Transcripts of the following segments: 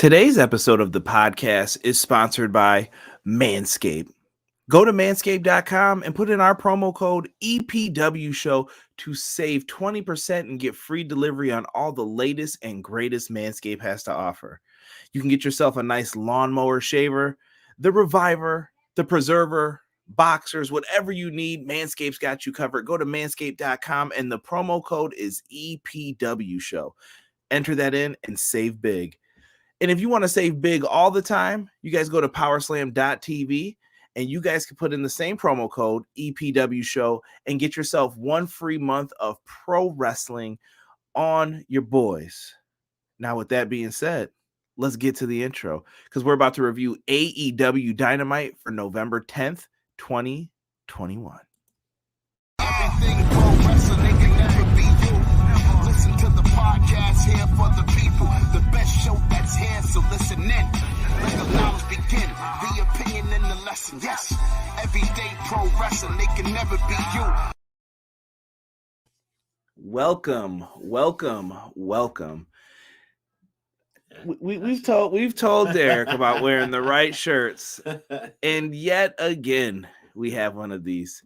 Today's episode of the podcast is sponsored by Manscaped. Go to manscaped.com and put in our promo code EPW Show to save 20% and get free delivery on all the latest and greatest Manscaped has to offer. You can get yourself a nice lawnmower shaver, the Reviver, the Preserver, boxers, whatever you need. Manscaped's got you covered. Go to manscaped.com and the promo code is EPW Show. Enter that in and save big. And if you want to save big all the time, you guys go to powerslam.tv and you guys can put in the same promo code EPW Show and get yourself one free month of pro wrestling on your boys. Now, with that being said, let's get to the intro because we're about to review AEW Dynamite for November 10th, 2021. Everything pro wrestling, they can never be you. Listen to the podcast here for the people. The best show that's here, so listen in. Let the knowledge begin. The opinion and the lesson. Yes, everyday pro wrestling, they can never be you. Welcome. We've told Derek about wearing the right shirts, and yet again we have one of these.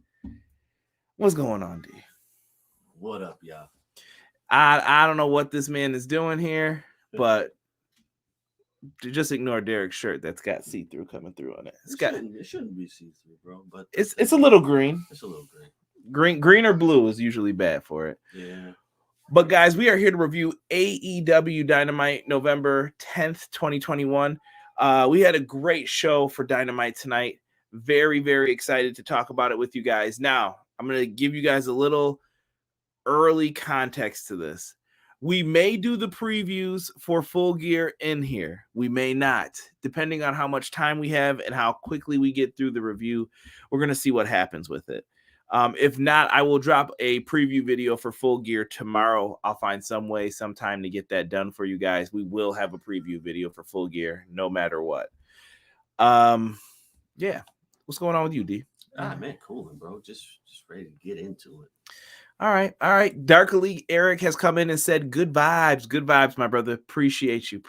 What's going on, D? What up, y'all? I don't know what this man is doing here, but just ignore Derek's shirt that's got see-through coming through on it. It shouldn't be see-through, bro. But it's a little green. It's a little green. Green or blue is usually bad for it. Yeah. But guys, we are here to review AEW Dynamite November 10th, 2021. We had a great show for Dynamite tonight. Very, very excited to talk about it with you guys. Now, I'm going to give you guys a little early context to this. We may do the previews for Full Gear in here. We may not, depending on how much time we have and how quickly we get through the review. We're going to see what happens with it. If not, I will drop a preview video for Full Gear tomorrow. I'll find some way, sometime to get that done for you guys. We will have a preview video for Full Gear no matter what. Yeah. What's going on with you, D? Man, cool, bro. Just ready to get into it. All right. Dark Elite Eric has come in and said, good vibes, my brother. Appreciate you.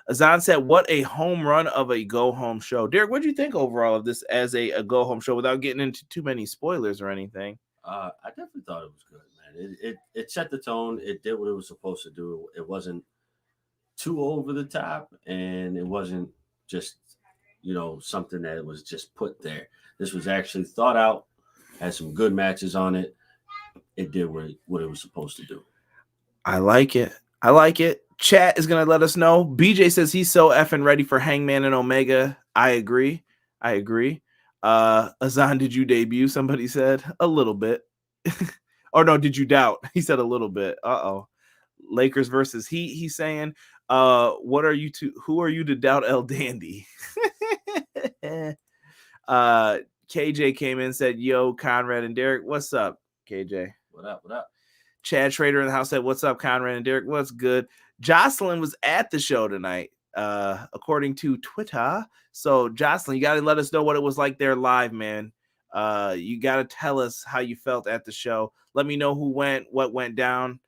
Azan said, what a home run of a go-home show. Derek, what do you think overall of this as a go-home show without getting into too many spoilers or anything? I definitely thought it was good, man. It set the tone. It did what it was supposed to do. It wasn't too over the top, and it wasn't just, something that was just put there. This was actually thought out, had some good matches on it. It did what it was supposed to do. I like it. Chat is going to let us know. BJ says he's so effing ready for Hangman and Omega. I agree. Azan, did you debut? Somebody said a little bit. Or no, did you doubt? He said a little bit. Uh-oh. Lakers versus Heat, he's saying. Who are you to doubt El Dandy? KJ came in and said, yo, Conrad and Derek, what's up, KJ? What up? Chad Schrader in the house said, what's up, Conrad and Derek? What's good? Jocelyn was at the show tonight, according to Twitter. So, Jocelyn, you got to let us know what it was like there live, man. You got to tell us how you felt at the show. Let me know who went, what went down.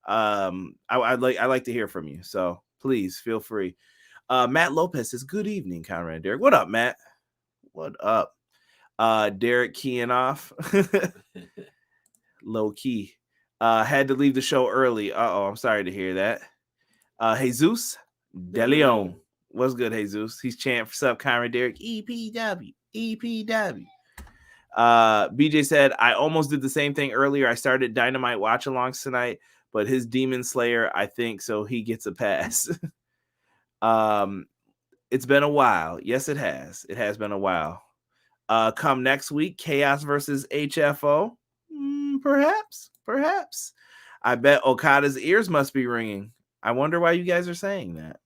I'd like to hear from you. So, please feel free. Matt Lopez says, good evening, Conrad and Derek. What up, Matt? What up? Derek keying off. Low key. Had to leave the show early. I'm sorry to hear that. Jesus De Leon. What's good, Jesus? He's chanting for sub Conrad Derek. EPW. BJ said, I almost did the same thing earlier. I started Dynamite watch-alongs tonight, but his Demon Slayer, I think, so he gets a pass. It's been a while. Yes, it has. It has been a while. Come next week, Chaos versus HFO. Perhaps. I bet Okada's ears must be ringing. I wonder why you guys are saying that.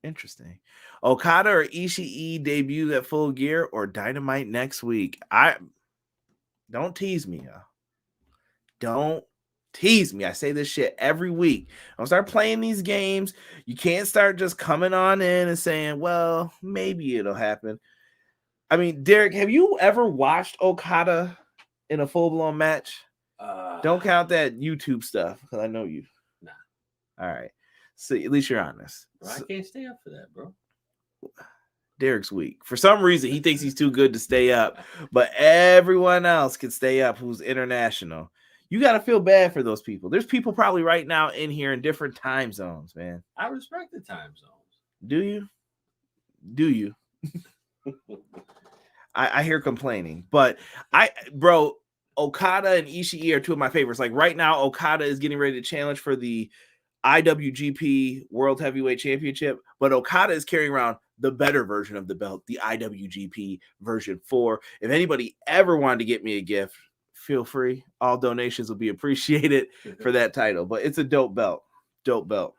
Interesting. Okada or Ishii debut at Full Gear or Dynamite next week? Don't tease me, y'all. Don't tease me. I say this shit every week. I'll start playing these games. You can't start just coming on in and saying, well, maybe it'll happen. I mean, Derek, have you ever watched Okada in a full-blown match? Don't count that YouTube stuff because I know you. Nah. All right. See, at least you're honest. Bro, I can't stay up for that, bro. Derek's weak. For some reason, he thinks he's too good to stay up, but everyone else can stay up who's international. You got to feel bad for those people. There's people probably right now in here in different time zones, man. I respect the time zones. Do you? Do you? I hear complaining, but bro, Okada and Ishii are two of my favorites. Like right now, Okada is getting ready to challenge for the IWGP World Heavyweight Championship, but Okada is carrying around the better version of the belt, the IWGP version 4. If anybody ever wanted to get me a gift, feel free. All donations will be appreciated for that title, but it's a dope belt. Dope belt.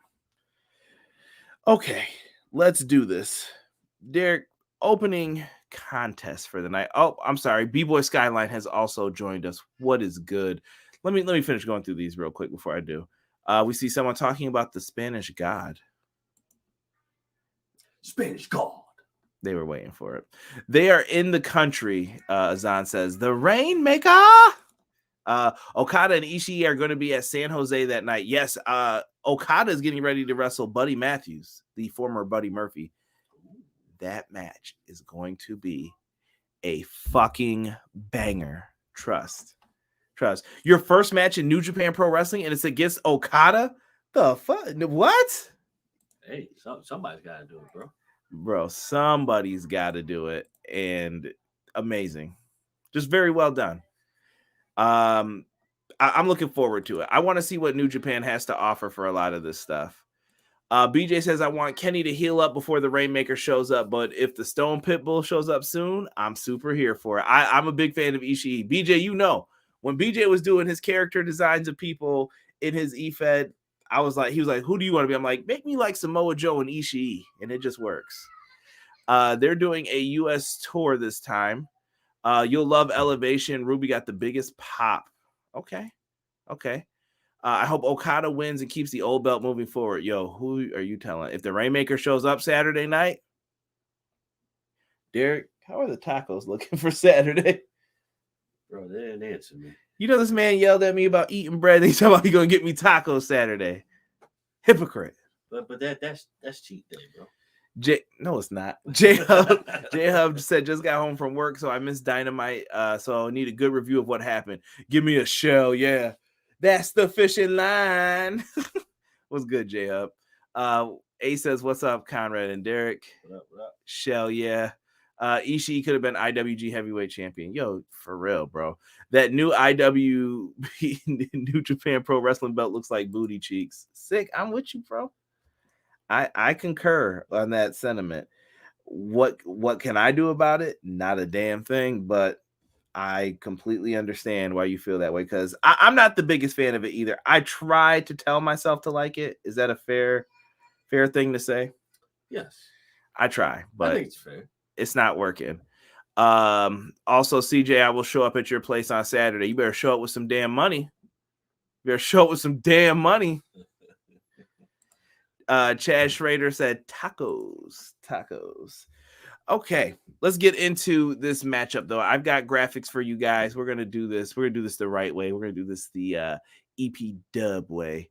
Okay, let's do this. Derek, opening contest for the night. Oh, I'm sorry. B-Boy Skyline has also joined us. What is good? Let me finish going through these real quick before I do. We see someone talking about the Spanish God. Spanish God. They were waiting for it. They are in the country, Azan says. The Rainmaker. Okada and Ishii are going to be at San Jose that night. Yes, Okada is getting ready to wrestle Buddy Matthews, the former Buddy Murphy. That match is going to be a fucking banger. Trust. Your first match in New Japan Pro Wrestling, and it's against Okada? The fuck? What? Hey, somebody's got to do it, bro. Bro, somebody's got to do it. And amazing. Just very well done. I'm looking forward to it. I want to see what New Japan has to offer for a lot of this stuff. BJ says, I want Kenny to heal up before the Rainmaker shows up, but if the Stone Pitbull shows up soon, I'm super here for it. I'm a big fan of Ishii. BJ, you know, when BJ was doing his character designs of people in his EFED, he was like, who do you want to be? I'm like, make me like Samoa Joe and Ishii, and it just works. They're doing a U.S. tour this time. You'll love Elevation. Ruby got the biggest pop. Okay. I hope Okada wins and keeps the old belt moving forward. Yo, who are you telling? If the Rainmaker shows up Saturday night, Derek, how are the tacos looking for Saturday? Bro, they didn't answer me. You know, this man yelled at me about eating bread. And he's talking about he's going to get me tacos Saturday. Hypocrite. But that's cheat day, bro. No, it's not. J-Hub said, just got home from work, so I missed Dynamite. So I need a good review of what happened. Give me a shell, yeah. That's the fishing line. What's good, J-Hub? A says, what's up, Conrad and Derek? What up? Shell, yeah. Ishii could have been IWG heavyweight champion. Yo, for real, bro. That new New Japan Pro Wrestling belt looks like booty cheeks. Sick. I'm with you, bro. I concur on that sentiment. What can I do about it? Not a damn thing, but I completely understand why you feel that way, because I'm not the biggest fan of it either. I try to tell myself to like it. Is that a fair thing to say? Yes. I try, but I think it's fair. It's not working. Also, CJ, I will show up at your place on Saturday. You better show up with some damn money. Chad Schrader said tacos. Okay, let's get into this matchup, though. I've got graphics for you guys. We're going to do this. We're going to do this the right way. We're going to do this the EP dub way.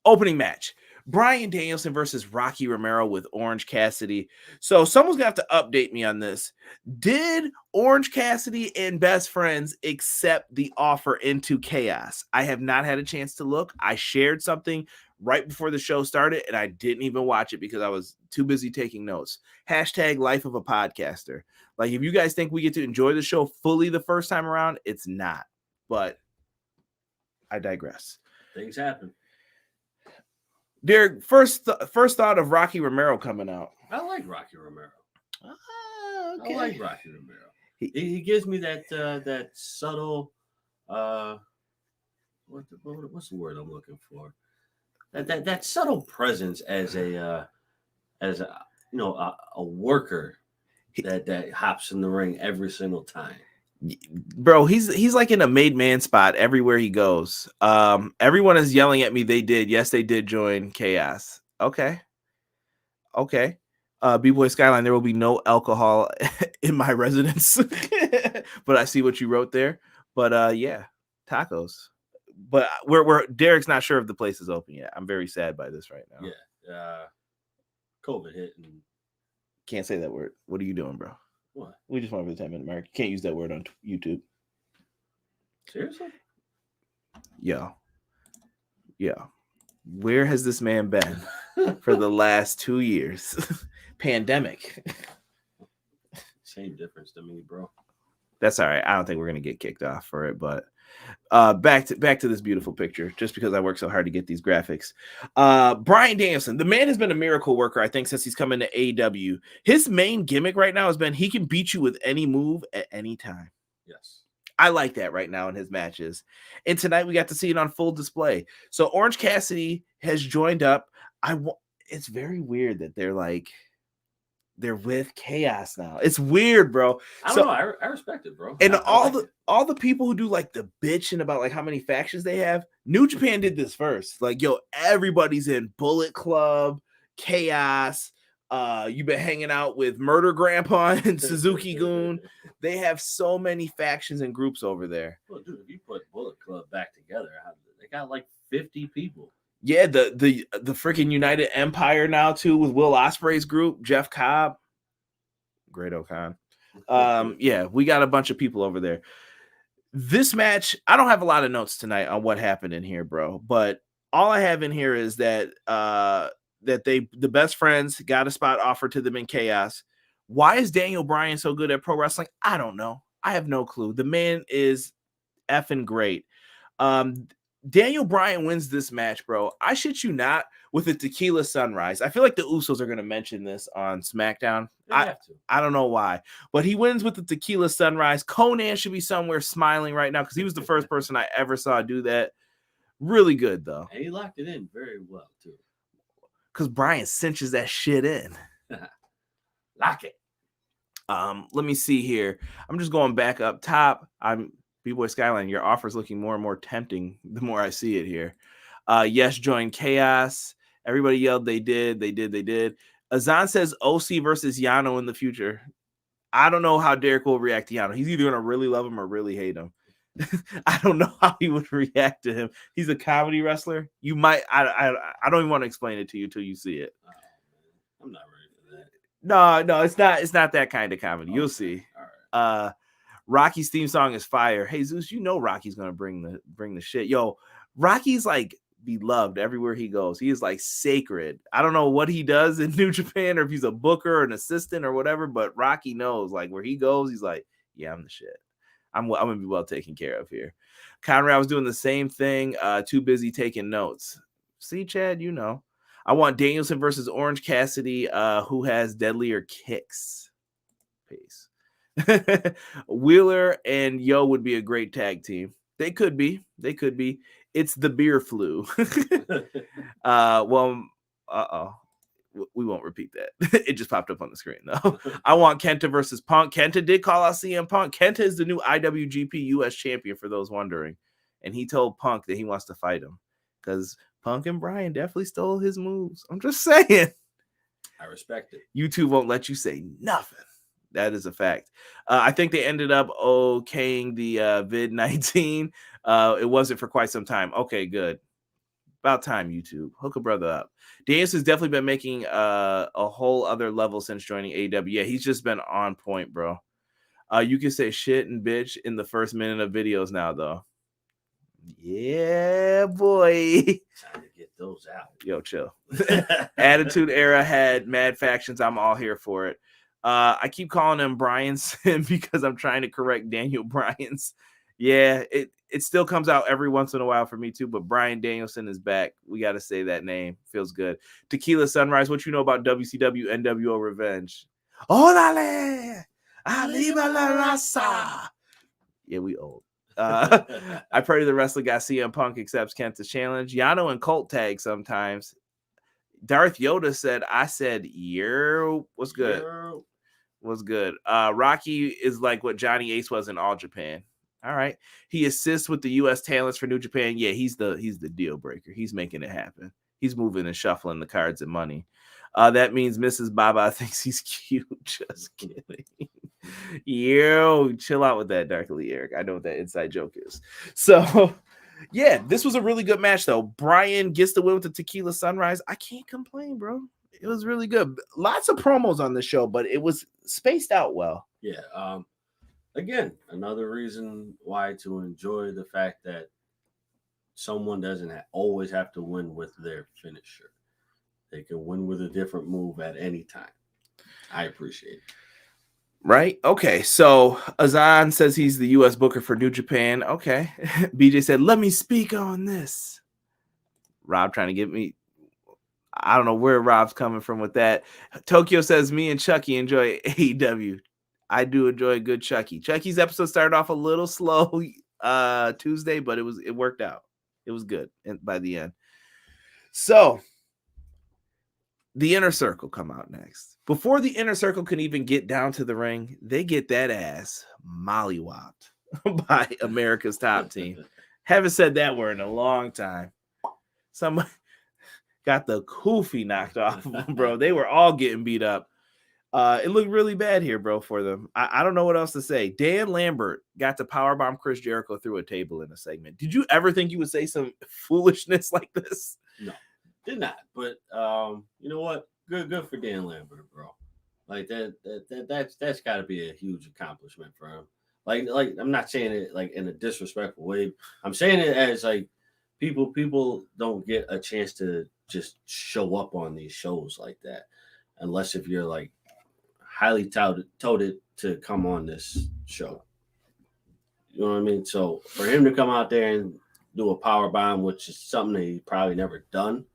Opening match. Bryan Danielson versus Rocky Romero with Orange Cassidy. So someone's going to have to update me on this. Did Orange Cassidy and Best Friends accept the offer into Chaos? I have not had a chance to look. I shared something right before the show started, and I didn't even watch it because I was too busy taking notes. # life of a podcaster. Like, if you guys think we get to enjoy the show fully the first time around, it's not. But I digress. Things happen. Derek, first thought of Rocky Romero coming out. I like Rocky Romero. Okay. I like Rocky Romero. He gives me that subtle what's the word I'm looking for? That subtle presence as a worker that hops in the ring every single time. Bro, he's like in a made man spot everywhere he goes. Everyone is yelling at me. They did join Chaos. Okay. B-Boy Skyline, there will be no alcohol in my residence. But I see what you wrote there. But yeah, tacos. but we're Derek's not sure if the place is open yet. I'm very sad by this right now. Yeah. COVID hit and Can't say that word. What are you doing, bro? what? We just went over the 10-minute mark. You can't use that word on YouTube. Seriously? Yeah. Where has this man been for the last 2 years? Pandemic. Same difference to me, bro. That's all right. I don't think we're gonna get kicked off for it, but back to this beautiful picture, just because I worked so hard to get these graphics. Bryan Danielson, the man has been a miracle worker, I think, since he's come into AEW. His main gimmick right now has been he can beat you with any move at any time. Yes. I like that right now in his matches. And tonight we got to see it on full display. So Orange Cassidy has joined up. It's very weird that they're with Chaos now. It's weird, bro. I don't know. I respect it, bro. And I like all the people who do like the bitching about like how many factions they have, New Japan did this first. Like, yo, everybody's in Bullet Club, Chaos. You've been hanging out with Murder Grandpa and Suzuki Goon. They have so many factions and groups over there. Well, dude, if you put Bullet Club back together, they got like 50 people. Yeah, the freaking United Empire now too, with Will Ospreay's group, Jeff Cobb, Great O'Con. Yeah, we got a bunch of people over there. This match, I don't have a lot of notes tonight on what happened in here, bro. But all I have in here is that the best friends got a spot offered to them in Chaos. Why is Daniel Bryan so good at pro wrestling? I don't know. I have no clue. The man is effing great. Daniel Bryan wins this match, bro. I shit you not, with a tequila sunrise. I feel like the Usos are going to mention this on SmackDown. I don't know why, but he wins with the tequila sunrise. Conan should be somewhere smiling right now because he was the first person I ever saw do that. Really good, though. And he locked it in very well, too. Because Bryan cinches that shit in. Lock it. Let me see here. I'm just going back up top. B-Boy Skyline, your offer is looking more and more tempting the more I see it here. Yes, join Chaos. Everybody yelled they did. Azan says OC versus Yano in the future. I don't know how Derek will react to Yano. He's either going to really love him or really hate him. I don't know how he would react to him. He's a comedy wrestler. You might. I don't even want to explain it to you till you see it. I'm not ready for that. No, it's not that kind of comedy. You'll see. All right. Rocky's theme song is fire. Hey Zeus, you know Rocky's gonna bring the shit. Yo, Rocky's like beloved everywhere he goes. He is like sacred. I don't know what he does in New Japan or if he's a booker or an assistant or whatever, but Rocky knows like where he goes, he's like, yeah, I'm the shit. I'm gonna be well taken care of here. Conrad was doing the same thing, too busy taking notes. See, Chad, you know. I want Danielson versus Orange Cassidy, who has deadlier kicks. Peace. Wheeler and Yo would be a great tag team. They could be. It's the beer flu. We won't repeat that. It just popped up on the screen though. I want Kenta versus Punk. Kenta did call out CM Punk. Kenta is the new IWGP US champion for those wondering, and he told Punk that he wants to fight him because Punk and Bryan definitely stole his moves. I'm just saying. I respect it. YouTube won't let you say nothing. That is a fact. I think they ended up okaying the vid-19. It wasn't for quite some time. Okay, good. About time, YouTube. Hook a brother up. Daniels has definitely been making a whole other level since joining AEW. Yeah, he's just been on point, bro. You can say shit and bitch in the first minute of videos now, though. Yeah, boy. Time to get those out. Yo, chill. Attitude Era had mad factions. I'm all here for it. I keep calling him Bryanson because I'm trying to correct Daniel Bryan's. Yeah, it still comes out every once in a while for me too, but Bryan Danielson is back. We got to say that name. Feels good. Tequila Sunrise, what you know about WCW NWO Revenge? Órale! Arriba la raza! Yeah, we old. I pray the wrestler guy CM Punk accepts Kenta's challenge. Yano and Colt tag sometimes. Darth Yoda said, I said, yeah, what's good? What's good? Rocky is like what Johnny Ace was in All Japan. All right. He assists with the U.S. talents for New Japan. Yeah, he's the deal breaker. He's making it happen. He's moving and shuffling the cards and money. That means Mrs. Baba thinks he's cute. Just kidding. Yo, chill out with that, Darkly Eric. I know what that inside joke is. So Yeah, this was a really good match, though. Brian gets the win with the Tequila Sunrise. I can't complain, bro. It was really good. Lots of promos on the show, but it was spaced out well. Yeah. Again, another reason why to enjoy the fact that someone doesn't always have to win with their finisher. They can win with a different move at any time. I appreciate it. Right? Okay, so Azan says he's the U.S. Booker for New Japan. Okay. BJ said, let me speak on this. Rob trying to get me. I don't know where Rob's coming from with that. Tokyo says, me and Chucky enjoy AEW. I do enjoy a good Chucky. Chucky's episode started off a little slow Tuesday, but it worked out. It was good by the end. So the Inner Circle come out next. Before the Inner Circle can even get down to the ring, they get that ass mollywopped by America's Top Team. Haven't said that word in a long time. Somebody got the koofy knocked off of them, bro. They were all getting beat up. It looked really bad here, bro, for them. I don't know what else to say. Dan Lambert got to powerbomb Chris Jericho through a table in a segment. Did you ever think you would say some foolishness like this? No, did not. But you know what? Good for Dan Lambert, bro. Like that's got to be a huge accomplishment for him. Like I'm not saying it like in a disrespectful way. I'm saying it as like people don't get a chance to just show up on these shows like that, unless if you're like highly touted to come on this show. You know what I mean? So for him to come out there and do a power bomb, which is something that he probably never done,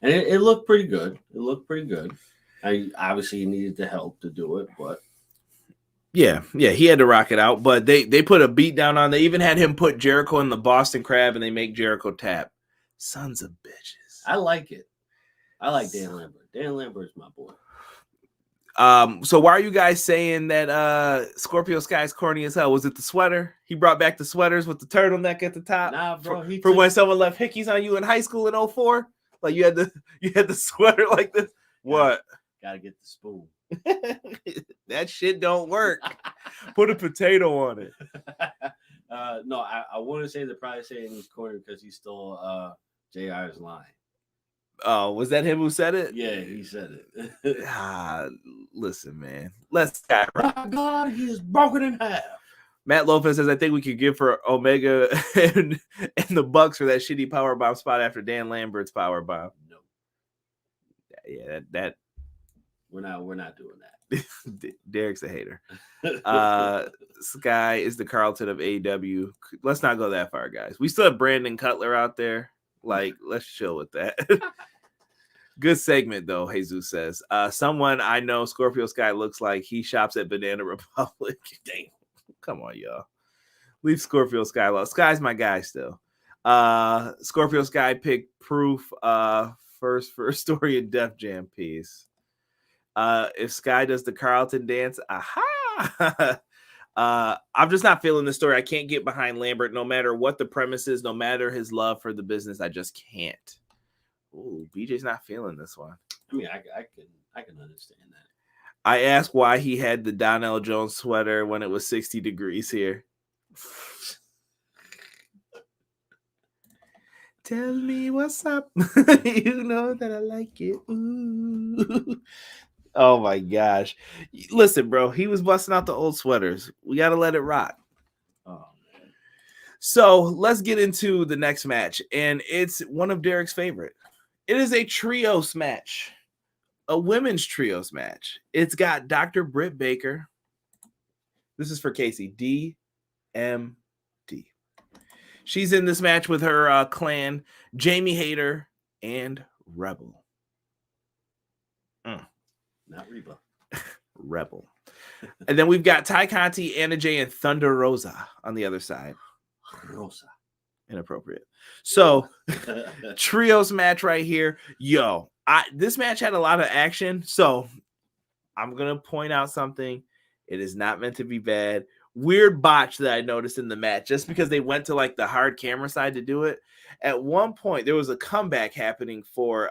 and it looked pretty good. It looked pretty good. Obviously, he needed the help to do it, but yeah, he had to rock it out. But they put a beat down on. They even had him put Jericho in the Boston Crab, and they make Jericho tap. Sons of bitches. I like it. I like Dan Lambert. Dan Lambert's my boy. So why are you guys saying that Scorpio Sky's corny as hell? Was it the sweater? He brought back the sweaters with the turtleneck at the top. Nah, bro. For when someone left hickeys on you in high school in 2004? Like you had the sweater like this? What? Gotta get the spoon. That shit don't work. Put a potato on it. No, I want to say they're probably saying he's corny because he stole JR's line. Oh, was that him who said it? Yeah, he said it. Listen, man. Let's get right. My God, he is broken in half. Matt Lopez says, I think we could give for Omega and the Bucks for that shitty powerbomb spot after Dan Lambert's powerbomb. No. Yeah, that we're not doing that. Derek's a hater. Sky is the Carlton of AEW. Let's not go that far, guys. We still have Brandon Cutler out there. Like, let's chill with that. Good segment, though, Jesus says. Someone I know Scorpio Sky looks like he shops at Banana Republic. Damn. Come on, y'all. Leave Scorpio Sky alone. Sky's my guy still. Scorpio Sky picked Proof first for a story in Def Jam piece. If Sky does the Carlton dance, aha! I'm just not feeling the story. I can't get behind Lambert, no matter what the premise is, no matter his love for the business. I just can't. Ooh, BJ's not feeling this one. I mean, I can understand that. I asked why he had the Donnell Jones sweater when it was 60 degrees here. Tell me what's up. You know that I like it. Ooh. Oh my gosh. Listen, bro, he was busting out the old sweaters. We got to let it rock. Oh, man. So let's get into the next match. And it's one of Derek's favorite. It is a trios match. A women's trios match. It's got Dr. Britt Baker. This is for Casey. DMD. She's in this match with her clan, Jamie Hayter and Rebel. Not Reba. Rebel. And then we've got Ty Conti, Anna Jay, and Thunder Rosa on the other side. Rosa. Inappropriate. So, trios match right here. Yo, this match had a lot of action. So, I'm going to point out something. It is not meant to be bad. Weird botch that I noticed in the match, just because they went to like the hard camera side to do it. At one point, there was a comeback happening for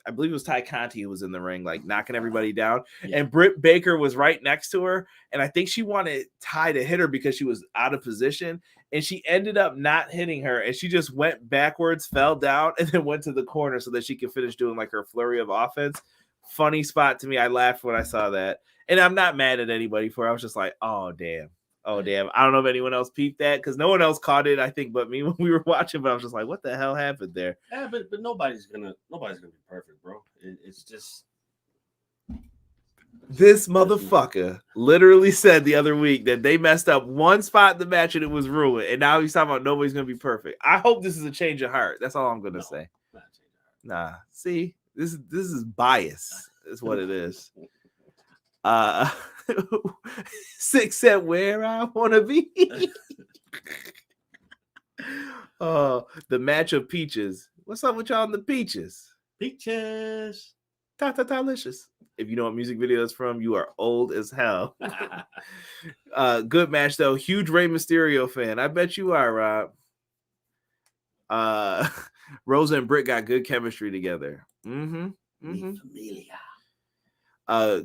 I believe it was Ty Conti who was in the ring, like knocking everybody down. Yeah. And Britt Baker was right next to her. And I think she wanted Ty to hit her because she was out of position. And she ended up not hitting her. And she just went backwards, fell down, and then went to the corner so that she could finish doing like her flurry of offense. Funny spot to me. I laughed when I saw that. And I'm not mad at anybody for it. I was just like, oh, damn. Oh, damn. I don't know if anyone else peeped that because no one else caught it, I think, but me when we were watching. But I was just like, what the hell happened there? Yeah, but nobody's gonna be perfect, bro. It's just This motherfucker literally said the other week that they messed up one spot in the match and it was ruined. And now he's talking about nobody's going to be perfect. I hope this is a change of heart. That's all I'm going to say. not a change of heart. Nah, see, this is bias. Is what it is. 6 said where I want to be. The match of peaches. What's up with y'all in the peaches? Peaches. Ta-ta-ta-licious. If you know what music video is from, you are old as hell. Good match, though. Huge Rey Mysterio fan. I bet you are, Rob. Rosa and Britt got good chemistry together. Mi familia.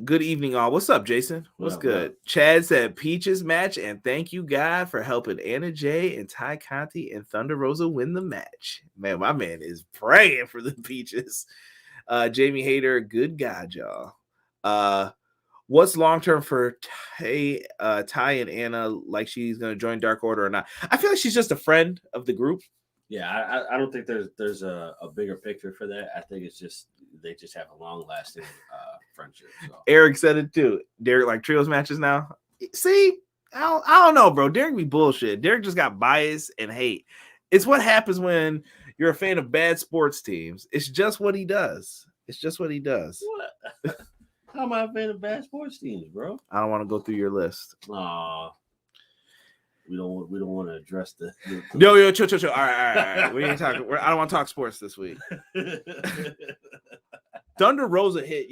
Good evening, all. What's up, Jason? What's good? What? Chad said Peaches match, and thank you, God, for helping Anna Jay and Ty Conti and Thunder Rosa win the match. Man, my man is praying for the Peaches. Jamie Hayter, good God, y'all. What's long term for Ty and Anna? Like she's gonna join Dark Order or not? I feel like she's just a friend of the group. Yeah, I don't think there's a bigger picture for that. I think it's just they just have a long lasting friendship. So. Eric said it too. Derek like trios matches now. See, I don't know, bro. Derek be bullshit. Derek just got bias and hate. It's what happens when you're a fan of bad sports teams. It's just what he does. It's just what he does. What? How am I a fan of bad sports teams, bro? I don't want to go through your list. Aw. We don't want to address the Yo, chill. All right. We ain't talking. I don't want to talk sports this week. Thunder Rosa hit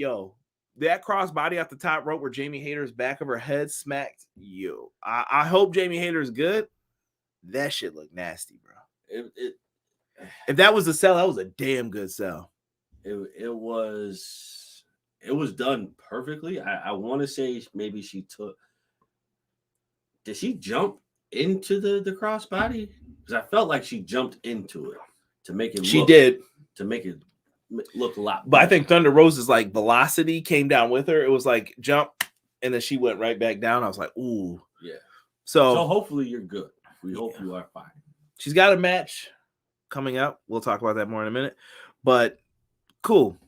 that crossbody off the top rope where Jamie Hayter's back of her head smacked you. I hope Jamie Hayter's good. That shit looked nasty, bro. If that was a sell, that was a damn good sell. It was done perfectly. I want to say maybe she took. Did she jump into the crossbody? Because I felt like she jumped into it to make it. She did to make it look a lot. But I think Thunder Rosa's like velocity came down with her. It was like jump, and then she went right back down. I was like, ooh, yeah. So hopefully you're good. We hope you are fine. She's got a match coming up. We'll talk about that more in a minute. But cool.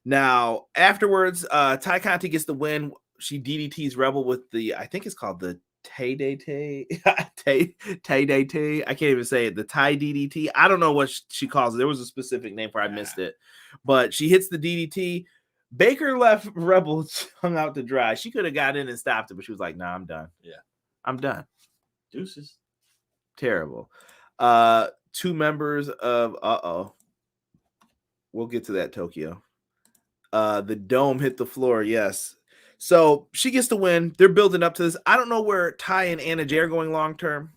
Now afterwards, Ty Conti gets the win. She DDTs Rebel with the, I think it's called the Tay DDT. I can't even say it. The Ty DDT. I don't know what she calls it. There was a specific name for I missed it. But she hits the DDT. Baker left Rebel hung out to dry. She could have got in and stopped it, but she was like, nah, I'm done. Yeah. I'm done. Deuces. Terrible. 2 members of we'll get to that, Tokyo. The dome hit the floor, yes. So she gets the win. They're building up to this. I don't know where Ty and Anna Jay are going long term,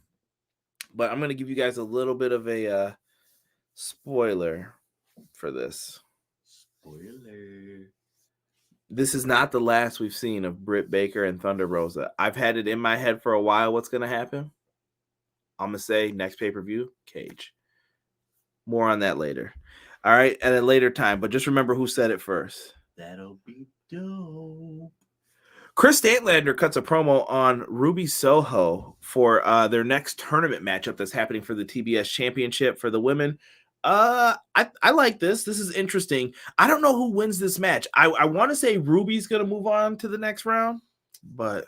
but I'm going to give you guys a little bit of a spoiler for this. Spoiler. This is not the last we've seen of Britt Baker and Thunder Rosa. I've had it in my head for a while what's going to happen. I'm going to say next pay-per-view, Cage. More on that later. All right, at a later time, but just remember who said it first. That'll be dope. Chris Statlander cuts a promo on Ruby Soho for their next tournament matchup that's happening for the TBS Championship for the women. I like this. This is interesting. I don't know who wins this match. I want to say Ruby's going to move on to the next round, but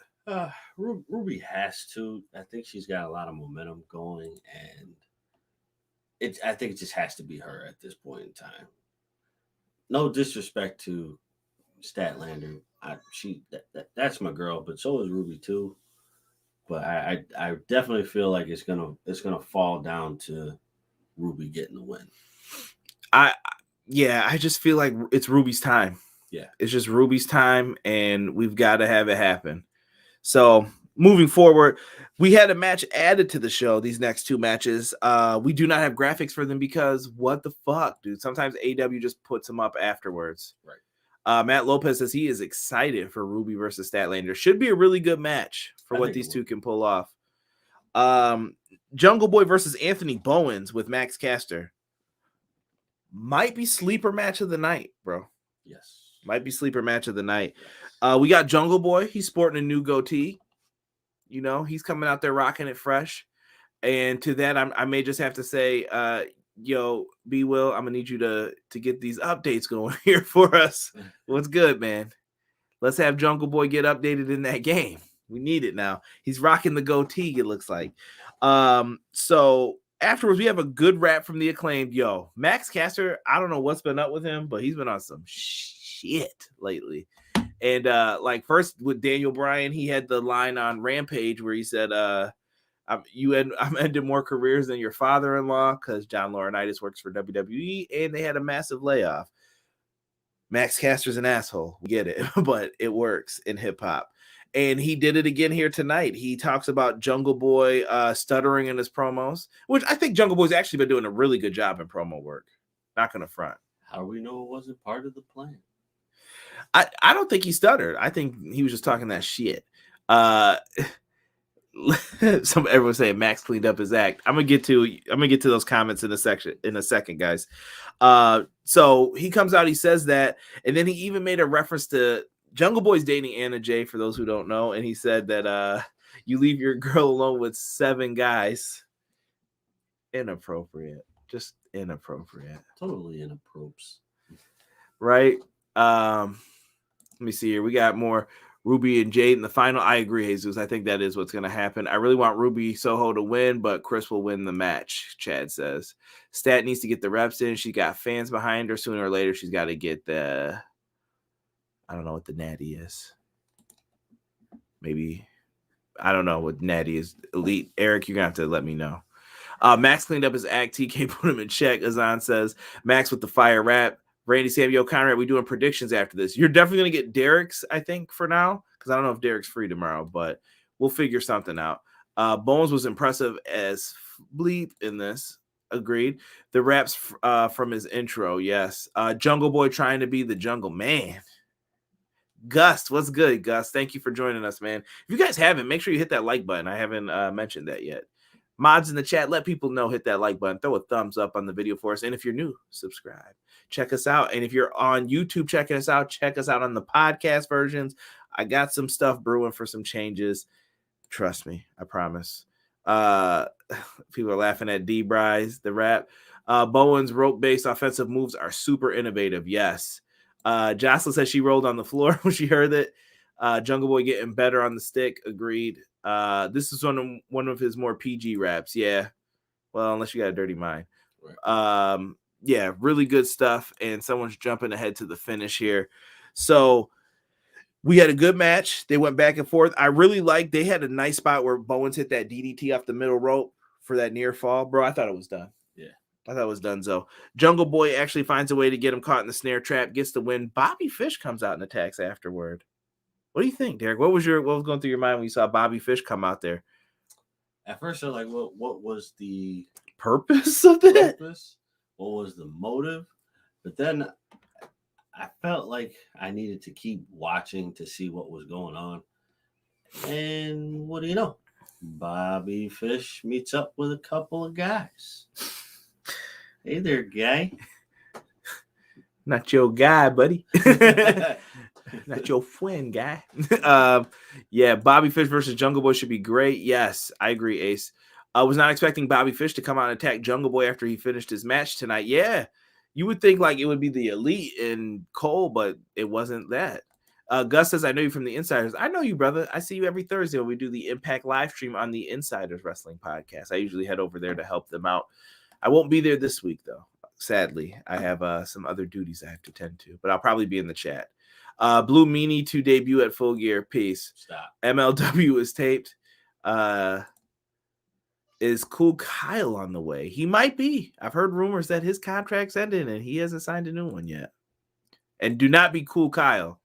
Ruby has to. I think she's got a lot of momentum going, and I think it just has to be her at this point in time. No disrespect to Statlander. That's my girl, but so is Ruby too. But I definitely feel like it's gonna fall down to Ruby getting the win. I just feel like it's Ruby's time. Yeah, it's just Ruby's time, and we've got to have it happen. So moving forward, we had a match added to the show. These next two matches, we do not have graphics for them because what the fuck, dude? Sometimes AEW just puts them up afterwards. Right. Matt Lopez says he is excited for Ruby versus Statlander. Should be a really good match for I what think these it two will. can pull off. Jungle Boy versus Anthony Bowens with Max Caster. Might be sleeper match of the night, bro. Yes. Might be sleeper match of the night. Yes. We got Jungle Boy. He's sporting a new goatee. You know, he's coming out there rocking it fresh. And to that, I may just have to say, yo, B Will, I'm gonna need you to get these updates going here for us. What's good, man? Let's have Jungle Boy get updated in that game. We need it now. He's rocking the goatee, it looks like. So afterwards, we have a good rap from the Acclaimed. Yo, Max Caster, I don't know what's been up with him, but he's been on some shit lately. And like first with Daniel Bryan, he had the line on Rampage where he said, I'm ended more careers than your father-in-law because John Laurinaitis works for WWE, and they had a massive layoff. Max Caster's an asshole. We get it, but it works in hip-hop. And he did it again here tonight. He talks about Jungle Boy stuttering in his promos, which I think Jungle Boy's actually been doing a really good job in promo work. Not going to front. How do we know it wasn't part of the plan? I don't think he stuttered. I think he was just talking that shit. Everyone saying Max cleaned up his act. I'm gonna get to those comments in a second, guys. So he comes out, he says that, and then he even made a reference to Jungle Boy's dating Anna Jay, for those who don't know, and he said that you leave your girl alone with 7 guys. Inappropriate. Just inappropriate. Totally inappropriate. Right? Let me see here. We got more Ruby and Jade in the final. I agree, Jesus. I think that is what's going to happen. I really want Ruby Soho to win, but Chris will win the match, Chad says. Stat needs to get the reps in. She got fans behind her. Sooner or later, she's got to get the... I don't know what the natty is. Maybe... I don't know what natty is. Elite. Eric, you're going to have to let me know. Max cleaned up his act. TK put him in check. Azan says, Max with the fire rap. Randy Samuel, Conrad, we doing predictions after this. You're definitely going to get Derek's, I think, for now, because I don't know if Derek's free tomorrow, but we'll figure something out. Bones was impressive as bleep in this. Agreed. The raps from his intro, yes. Jungle Boy trying to be the jungle man. Gus, what's good, Gus? Thank you for joining us, man. If you guys haven't, make sure you hit that like button. I haven't mentioned that yet. Mods in the chat, let people know, hit that like button, throw a thumbs up on the video for us. And if you're new, subscribe. Check us out. And if you're on YouTube checking us out, check us out on the podcast versions. I got some stuff brewing for some changes. Trust me, I promise. People are laughing at D-Bry's, the rap. Bowen's rope-based offensive moves are super innovative. Yes. Jocelyn says she rolled on the floor when she heard it. Jungle Boy getting better on the stick. Agreed. This is one of his more PG raps. Yeah. Well, unless you got a dirty mind. Right. Yeah, really good stuff. And someone's jumping ahead to the finish here. So we had a good match. They went back and forth. I really liked, they had a nice spot where Bowens hit that DDT off the middle rope for that near fall. Bro, I thought it was done. Yeah. I thought it was done. So Jungle Boy actually finds a way to get him caught in the snare trap, gets the win. Bobby Fish comes out and attacks afterward. What do you think, Derek? What was going through your mind when you saw Bobby Fish come out there? At first, I was like, what was the purpose of that? What was the motive? But then I felt like I needed to keep watching to see what was going on. And what do you know? Bobby Fish meets up with a couple of guys. Hey there, guy. Not your guy, buddy. Not your friend, guy. Yeah, Bobby Fish versus Jungle Boy should be great. Yes, I agree, Ace. I was not expecting Bobby Fish to come out and attack Jungle Boy after he finished his match tonight. Yeah, you would think like it would be the Elite and Cole, but it wasn't that. Gus says, I know you from the Insiders. I know you, brother. I see you every Thursday when we do the Impact live stream on the Insiders Wrestling Podcast. I usually head over there to help them out. I won't be there this week, though. Sadly, I have some other duties I have to tend to, but I'll probably be in the chat. Blue Meanie to debut at Full Gear. Peace. Stop. MLW is taped. Is Cool Kyle on the way? He might be. I've heard rumors that his contract's ended and he hasn't signed a new one yet. And do not be Cool Kyle.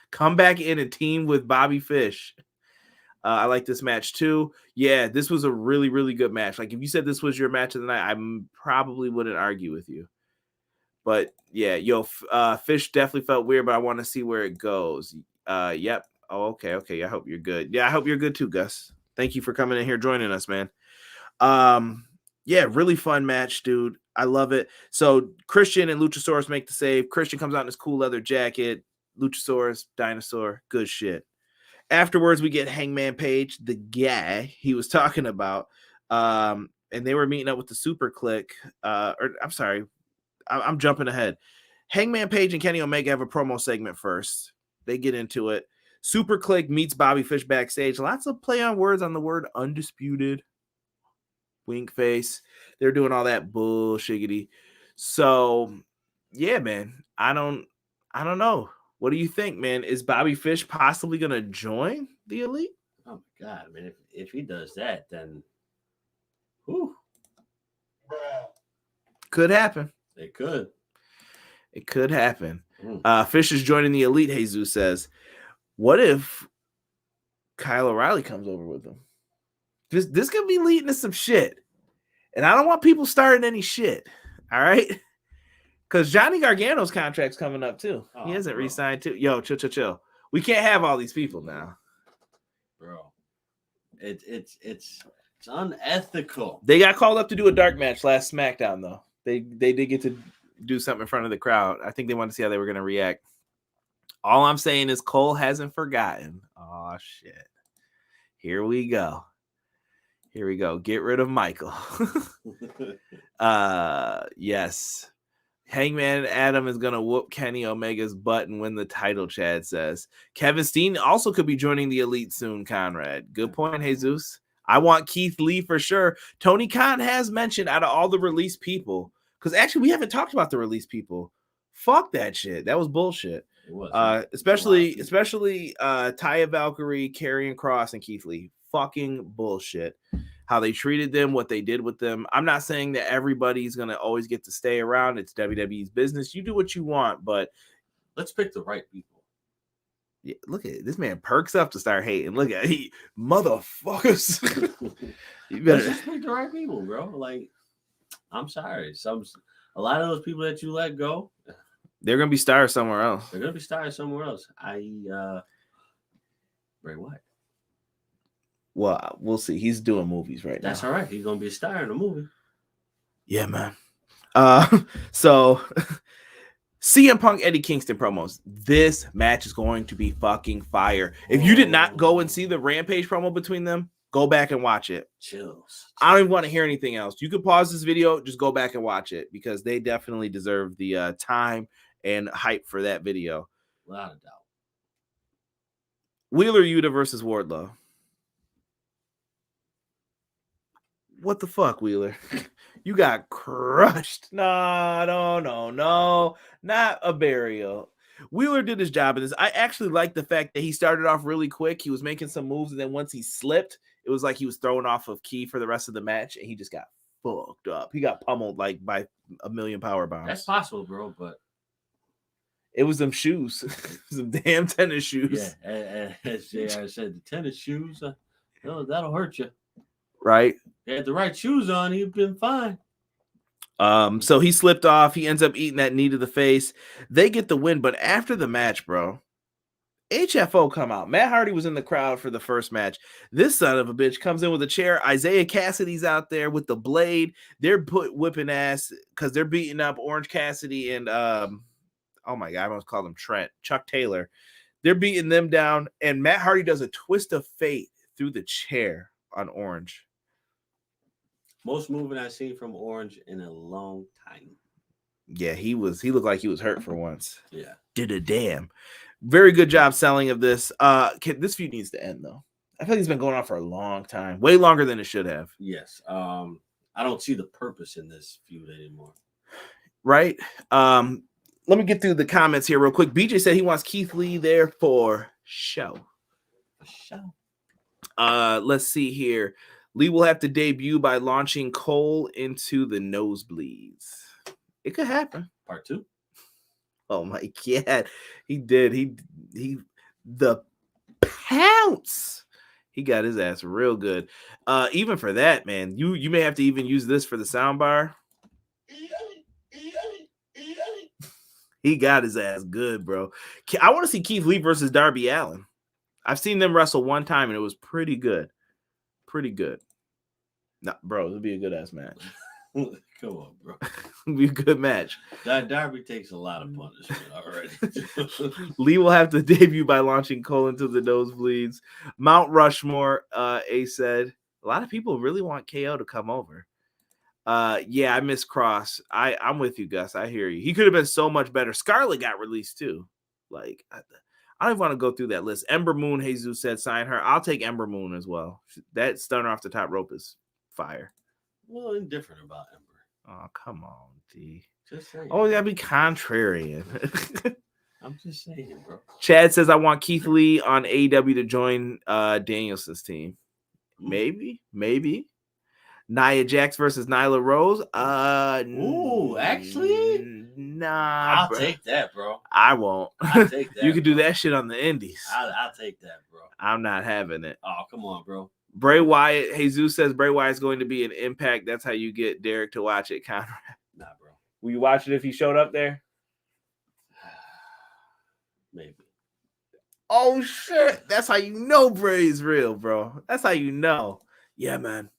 Come back in and team with Bobby Fish. I like this match too. Yeah, this was a really, really good match. Like if you said this was your match of the night, I probably wouldn't argue with you. But yeah, Fish definitely felt weird, but I want to see where it goes. Yep. Oh, okay. I hope you're good. Yeah, I hope you're good too, Gus. Thank you for coming in here joining us, man. Yeah, really fun match, dude. I love it. So Christian and Luchasaurus make the save. Christian comes out in his cool leather jacket. Luchasaurus, dinosaur, good shit. Afterwards, we get Hangman Page, the guy he was talking about. And they were meeting up with the Super Click. I'm sorry, I'm jumping ahead. Hangman Page and Kenny Omega have a promo segment first. They get into it. Super Click meets Bobby Fish backstage. Lots of play on words on the word undisputed. Wink face. They're doing all that bullshiggity. So, yeah, man. I don't know. What do you think, man? Is Bobby Fish possibly going to join the Elite? Oh my God! I mean, if he does that, then, whew, could happen. It could. It could happen. Fish is joining the Elite. Jesus says, "What if Kyle O'Reilly comes over with him? This could be leading to some shit, and I don't want people starting any shit. All right." Because Johnny Gargano's contract's coming up too. He hasn't re-signed too. Yo, chill. We can't have all these people now, bro. It's unethical. They got called up to do a dark match last SmackDown though. They did get to do something in front of the crowd. I think they wanted to see how they were going to react. All I'm saying is Cole hasn't forgotten. Oh shit! Here we go. Get rid of Michael. Yes. Hangman Adam is going to whoop Kenny Omega's butt and win the title, Chad says. Kevin Steen also could be joining the Elite soon, Conrad. Good point, Jesus. I want Keith Lee for sure. Tony Khan has mentioned out of all the release people, because actually we haven't talked about the release people. Fuck that shit. That was bullshit. It was. Especially Taya Valkyrie, Karrion Kross, and Keith Lee. Fucking bullshit. How they treated them, what they did with them. I'm not saying that everybody's going to always get to stay around. It's WWE's business. You do what you want, but let's pick the right people. Yeah, look at it. This man perks up to start hating. Look at he motherfuckers. You better just pick the right people, bro. Like, I'm sorry. A lot of those people that you let go, they're going to be stars somewhere else. They're going to be stars somewhere else. Bray Wyatt. Well, we'll see. He's doing movies right now. That's all right. He's gonna be a star in a movie. Yeah, man. So CM Punk, Eddie Kingston promos. This match is going to be fucking fire. If you did not go and see the Rampage promo between them, go back and watch it. Chills. I don't even want to hear anything else. You could pause this video, just go back and watch it because they definitely deserve the time and hype for that video. Without a doubt. Wheeler Yuta versus Wardlow. What the fuck, Wheeler? You got crushed. No. Not a burial. Wheeler did his job in this. I actually like the fact that he started off really quick. He was making some moves, and then once he slipped, it was like he was thrown off of key for the rest of the match, and he just got fucked up. He got pummeled like by a million power bombs. That's possible, bro, but it was them shoes. Some damn tennis shoes. Yeah, as JR said, the tennis shoes, that'll hurt you. Right? He had the right shoes on, he'd been fine. So he slipped off. He ends up eating that knee to the face. They get the win, but after the match, bro, HFO come out. Matt Hardy was in the crowd for the first match. This son of a bitch comes in with a chair. Isaiah Cassidy's out there with the blade. They're whipping ass because they're beating up Orange Cassidy and oh my god, I almost called him Trent. Chuck Taylor. They're beating them down, and Matt Hardy does a twist of fate through the chair on Orange. Most movement I've seen from Orange in a long time. Yeah, he looked like he was hurt for once. Yeah. Did a damn. Very good job selling of this. This feud needs to end though. I feel like it's been going on for a long time. Way longer than it should have. Yes. I don't see the purpose in this feud anymore. Right? Let me get through the comments here real quick. BJ said he wants Keith Lee there for show. Let's see here. Lee will have to debut by launching Cole into the nosebleeds. It could happen. Part 2. Oh my god. He did. He the pounce He got his ass real good. Even for that, man, you may have to even use this for the sound bar. He got his ass good, bro. I want to see Keith Lee versus Darby Allin. I've seen them wrestle one time, and it was pretty good. Pretty good. Nah, bro, it'll be a good ass match. Come on, bro. It'll be a good match. That Darby takes a lot of punishment already. Lee will have to debut by launching Cole into the nosebleeds. Mount Rushmore, A said. A lot of people really want KO to come over. Yeah, I miss Cross. I'm with you, Gus. I hear you. He could have been so much better. Scarlett got released too. Like, I don't even want to go through that list. Ember Moon, Jesus said, sign her. I'll take Ember Moon as well. That stunner off the top rope is fire. Well, indifferent about Ember. Oh, come on, D. Just saying. Oh, you gotta be contrarian. I'm just saying, bro. Chad says, I want Keith Lee on AEW to join Danielson's team. Maybe. Nia Jax versus Nyla Rose. Ooh, actually? Nah. I'll take that, bro. I won't. I'll take that. You can do that shit on the indies. I'll take that, bro. I'm not having it. Oh, come on, bro. Bray Wyatt, Jesus says Bray Wyatt is going to be an Impact. That's how you get Derek to watch it, Conrad. Nah, bro. Will you watch it if he showed up there? Maybe. Oh, shit. That's how you know Bray's real, bro. That's how you know. Yeah, man.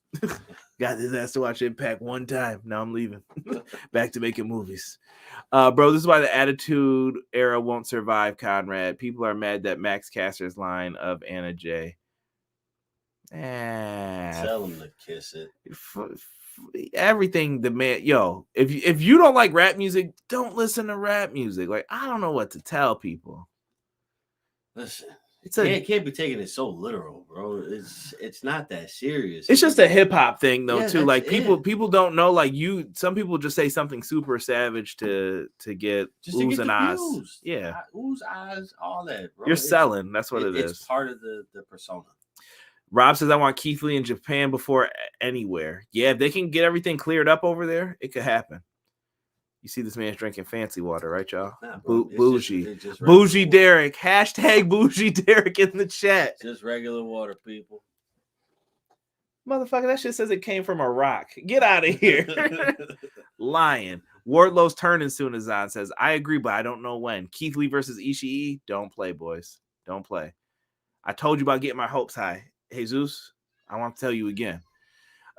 Got his ass to watch Impact one time. Now I'm leaving. Back to making movies. Bro, this is why the Attitude Era won't survive, Conrad. People are mad that Max Caster's line of Anna Jay. Tell him to kiss it. Everything the man, if you don't like rap music, don't listen to rap music. Like, I don't know what to tell people. Listen, It's can't be taking it so literal, bro. It's not that serious. It's just a hip hop thing though, Yeah, too. Like it. people don't know. Like some people just say something super savage to get Just oohs to and get the ahs. views. Yeah, Oohs, ahs, all that, bro. you're selling. That's what it is. It's part of the persona. Rob says, I want Keith Lee in Japan before anywhere. Yeah, if they can get everything cleared up over there, it could happen. You see this man's drinking fancy water, right, y'all? Nah, bro, bougie. just Bougie water. Derek. Hashtag Bougie Derek in the chat. Just regular water, people. Motherfucker, that shit says it came from a rock. Get out of here. Lying. Wardlow's turning soon, as Zan says. I agree, but I don't know when. Keith Lee versus Ishii. Don't play, boys. Don't play. I told you about getting my hopes high. Jesus, I want to tell you again.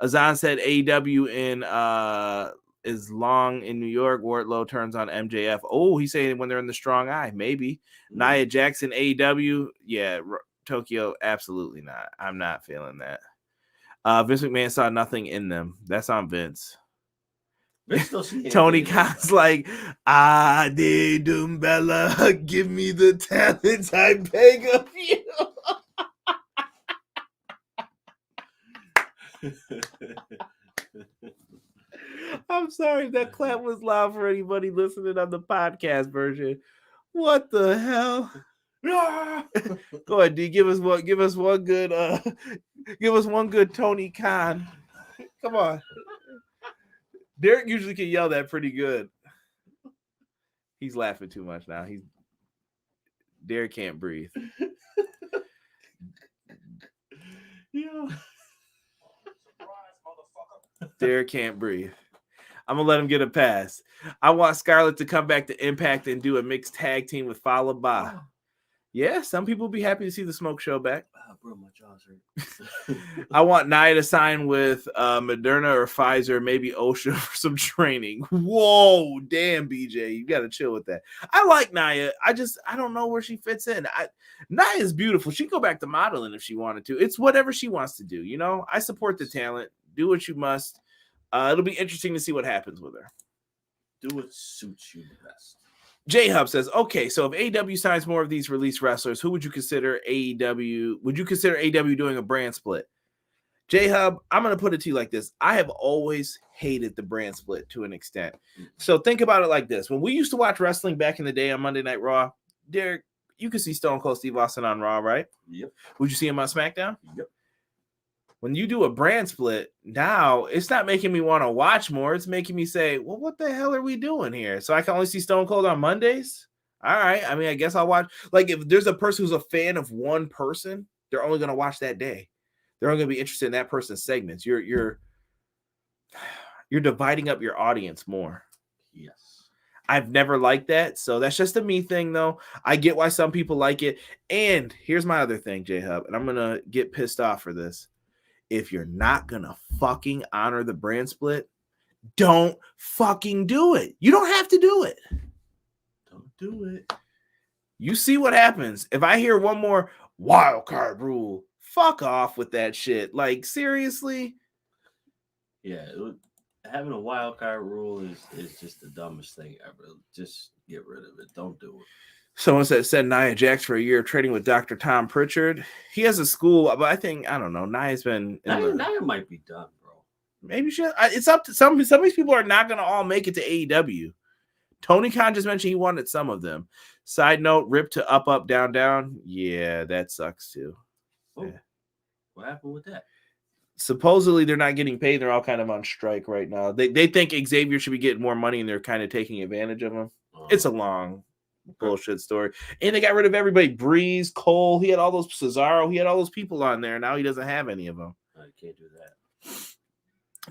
Azan said AEW is long in New York. Wardlow turns on MJF. Oh, he's saying when they're in the Strong Eye. Maybe. Nia Jackson, AEW. Yeah, Tokyo, absolutely not. I'm not feeling that. Vince McMahon saw nothing in them. That's on Vince. Tony Khan's like, Adi Dumbella, give me the talent I beg of you. I'm sorry that clap was loud for anybody listening on the podcast version. What the hell? Go ahead, D. Give us one good Tony Khan. Come on. Derek usually can yell that pretty good. He's laughing too much now. Derek can't breathe. Yeah. Derek can't breathe. I'm gonna let him get a pass. I want Scarlett to come back to Impact and do a mixed tag team with Fallah Bahh. Yeah, some people will be happy to see the Smoke Show back. Bro, my jaws hurt. I want Nia to sign with Moderna or Pfizer, maybe OSHA for some training. Whoa, damn, BJ, you got to chill with that. I like Nia. I don't know where she fits in. Nia's beautiful. She can go back to modeling if she wanted to. It's whatever she wants to do. You know, I support the talent. Do what you must. It'll be interesting to see what happens with her. Do what suits you best. J-Hub says, okay, so if AEW signs more of these released wrestlers, who would you consider AEW? Would you consider AEW doing a brand split? J-Hub, I'm going to put it to you like this. I have always hated the brand split to an extent. So think about it like this. When we used to watch wrestling back in the day on Monday Night Raw, Derek, you could see Stone Cold Steve Austin on Raw, right? Yep. Would you see him on SmackDown? Yep. When you do a brand split, now it's not making me want to watch more. It's making me say, well, what the hell are we doing here? So I can only see Stone Cold on Mondays? All right. I mean, I guess I'll watch. Like, if there's a person who's a fan of one person, They're only going to watch that day. They're only going to be interested in that person's segments. You're dividing up your audience more. Yes. I've never liked that. So that's just a me thing, though. I get why some people like it. And here's my other thing, J-Hub, and I'm going to get pissed off for this. If you're not going to fucking honor the brand split, don't fucking do it. You don't have to do it. Don't do it. You see what happens. If I hear one more wild card rule, fuck off with that shit. Like, seriously? Yeah, having a wild card rule is just the dumbest thing ever. Just get rid of it. Don't do it. Someone said Nia Jax for a year trading with Dr. Tom Pritchard. He has a school, but I don't know. Nia's been. Nia might be done, bro. Maybe it's up to some of these people are not going to all make it to AEW. Tony Khan just mentioned he wanted some of them. Side note, Rip to up, down, down. Yeah, that sucks too. Oh, yeah. What happened with that? Supposedly they're not getting paid. They're all kind of on strike right now. They think Xavier should be getting more money and they're kind of taking advantage of him. It's a long bullshit story. And they got rid of everybody. Breeze, Cole, he had all those Cesaro, he had all those people on there. Now he doesn't have any of them. I can't do that.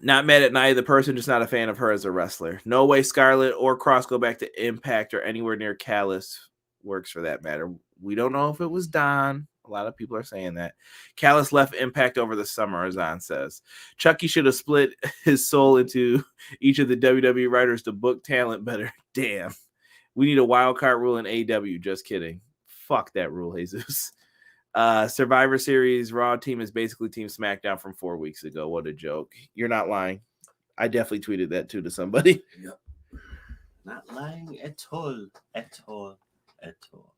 Not mad at Nia, the person, just not a fan of her as a wrestler. No way Scarlett or Cross go back to Impact or anywhere near Callis works for that matter. We don't know if it was Don. A lot of people are saying that. Callis left Impact over the summer, as Zan says. Chucky should have split his soul into each of the WWE writers to book talent better. Damn. We need a wild card rule in AEW. Just kidding. Fuck that rule, Jesus. Survivor Series Raw team is basically Team SmackDown from 4 weeks ago. What a joke. You're not lying. I definitely tweeted that too to somebody. Yep. Not lying at all. At all. At all.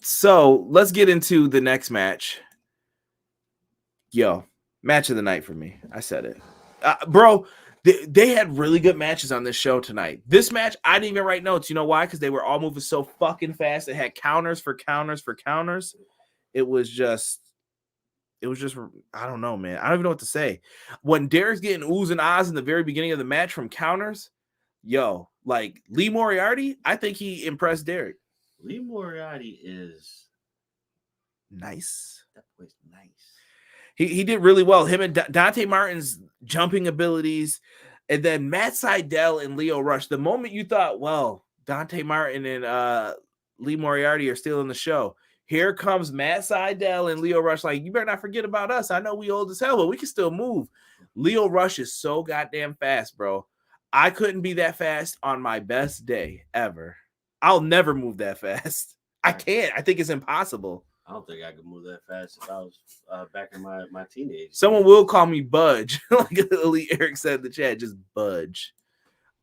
So let's get into the next match. Yo, match of the night for me. I said it. Bro, they had really good matches on this show tonight. This match, I didn't even write notes. You know why? Because they were all moving so fucking fast. It had counters for counters for counters. It was just, I don't know, man. I don't even know what to say. When Derek's getting oohs and ahs in the very beginning of the match from counters, yo, like Lee Moriarty, I think he impressed Derek. Lee Moriarty is nice. That boy's nice. He did really well. Him and Dante Martin's jumping abilities, and then Matt Sydal and Lio Rush. The moment you thought, well, Dante Martin and Lee Moriarty are still in the show, here comes Matt Sydal and Lio Rush. Like, you better not forget about us. I know we old as hell, but we can still move. Lio Rush is so goddamn fast, bro. I couldn't be that fast on my best day ever. I'll never move that fast. I can't. I think it's impossible. I don't think I could move that fast if I was back in my teenage. Someone will call me Budge. Like Elite Eric said in the chat, just Budge.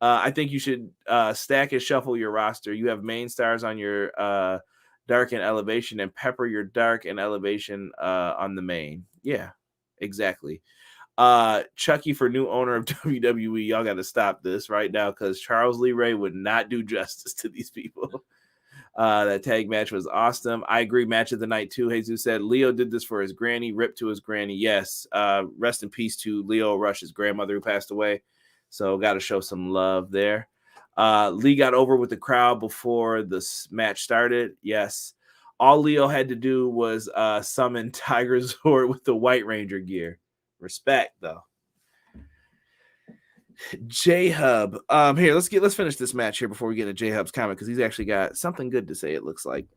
I think you should stack and shuffle your roster. You have main stars on your dark and elevation and pepper your dark and elevation on the main. Yeah, exactly. Chucky for new owner of WWE. Y'all got to stop this right now because Charles Lee Ray would not do justice to these people. That tag match was awesome. I agree. Match of the night too. Jesus said Leo did this for his granny. Rip to his granny. Yes. Rest in peace to Lio Rush's grandmother who passed away. So got to show some love there. Lee got over with the crowd before this match started. Yes. All Leo had to do was summon Tiger Zord with the White Ranger gear. Respect though. J-Hub. Here, let's finish this match here before we get into J-Hub's comment because he's actually got something good to say, it looks like.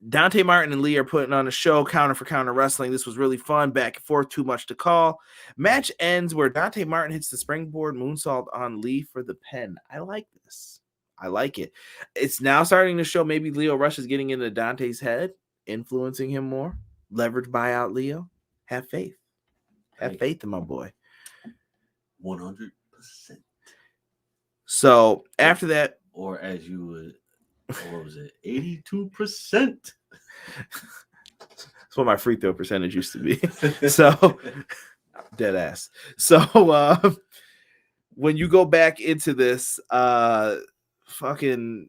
Dante Martin and Lee are putting on a show, counter for counter wrestling. This was really fun, back and forth, too much to call. Match ends where Dante Martin hits the springboard moonsault on Lee for the pin. I like this. I like it. It's now starting to show maybe Lio Rush is getting into Dante's head, influencing him more. Leverage buyout Leo. Have faith. Have faith in my boy. 100%. So after that, or as you would, what was it? 82%. That's what my free throw percentage used to be. So dead ass. So when you go back into this, fucking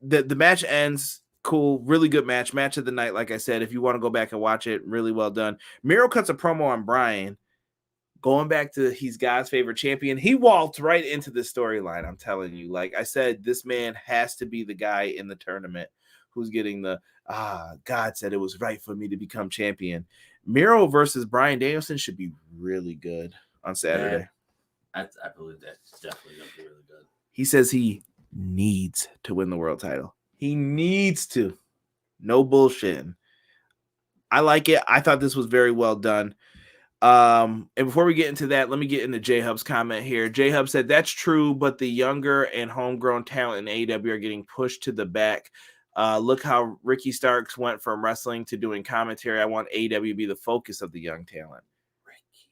the match ends. Cool, really good match of the night. Like I said, if you want to go back and watch it, really well done. Miro cuts a promo on Brian. going back to he's God's favorite champion, he walked right into the storyline. I'm telling you, like I said, this man has to be the guy in the tournament who's getting the God said it was right for me to become champion. Miro versus Bryan Danielson should be really good on Saturday. I believe that's definitely going to be really good. He says he needs to win the world title. He needs to. No bullshitting. I like it. I thought this was very well done. And before we get into that, let me get into J-Hub's comment here. J-Hub said, that's true, but the younger and homegrown talent in AEW are getting pushed to the back. Look how Ricky Starks went from wrestling to doing commentary. I want AEW to be the focus of the young talent. Ricky.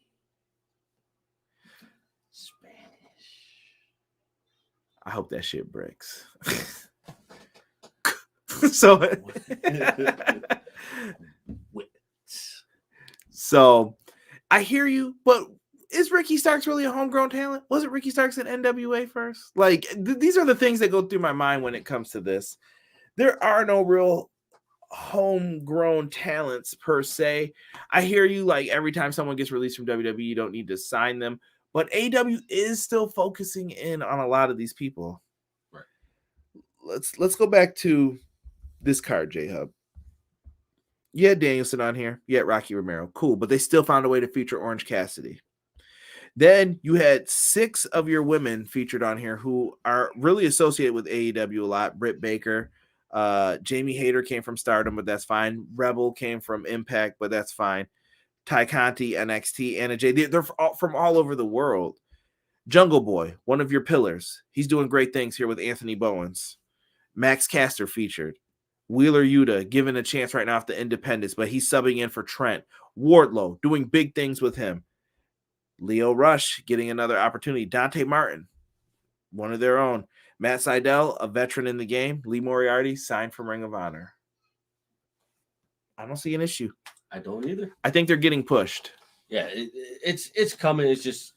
Spanish. I hope that shit breaks. So I hear you, but is Ricky Starks really a homegrown talent? Wasn't Ricky Starks at NWA first? Like, these are the things that go through my mind when it comes to this. There are no real homegrown talents per se. I hear you, like every time someone gets released from WWE, you don't need to sign them. But AEW is still focusing in on a lot of these people. Right. Let's go back to this card, J-Hub. You had Danielson on here. You had Rocky Romero. Cool. But they still found a way to feature Orange Cassidy. Then you had 6 of your women featured on here who are really associated with AEW a lot. Britt Baker. Jamie Hayter came from Stardom, but that's fine. Rebel came from Impact, but that's fine. Ty Conti, NXT, Anna Jay. They're from all over the world. Jungle Boy, one of your pillars. He's doing great things here with Anthony Bowens. Max Caster featured. Wheeler Yuta given a chance right now off the Independence, but he's subbing in for Trent. Wardlow doing big things with him. Leo Rush getting another opportunity. Dante Martin, one of their own. Matt Sydal, a veteran in the game. Lee Moriarty signed from Ring of Honor. I don't see an issue. I don't either. I think they're getting pushed. Yeah, it's coming. It's just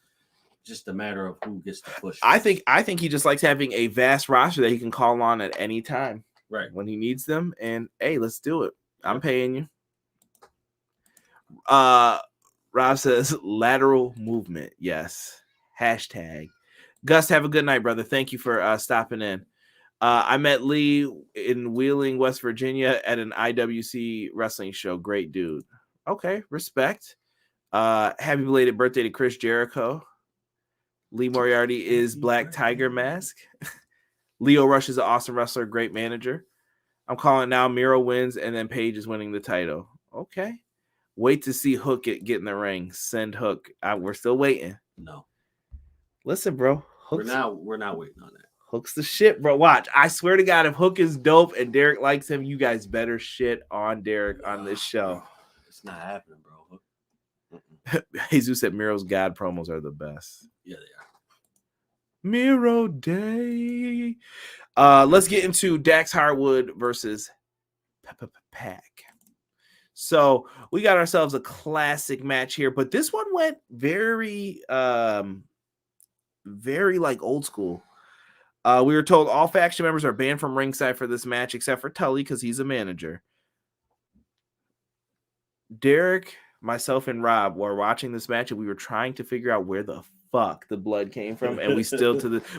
a matter of who gets the push. I think he just likes having a vast roster that he can call on at any time. Right. When he needs them. And hey, let's do it. I'm paying you. Rob says lateral movement. Yes. Hashtag. Gus, have a good night, brother. Thank you for stopping in. I met Lee in Wheeling, West Virginia at an IWC wrestling show. Great dude. Okay, respect. Happy belated birthday to Chris Jericho. Lee Moriarty is Black Tiger Mask. Leo Rush is an awesome wrestler, great manager. I'm calling now. Miro wins, and then Paige is winning the title. Okay. Wait to see Hook get in the ring. Send Hook. We're still waiting. No. Listen, bro. We're not waiting on that. Hook's the shit, bro. Watch. I swear to God, if Hook is dope and Derek likes him, you guys better shit on Derek on this show. It's not happening, bro. Jesus said Miro's God promos are the best. Yeah, they are. Miro Day. Let's get into Dax Harwood versus Pac. So we got ourselves a classic match here, but this one went very like old school. We were told all faction members are banned from ringside for this match, except for Tully because he's a manager. Derek, myself, and Rob were watching this match, and we were trying to figure out where the fuck the blood came from, and we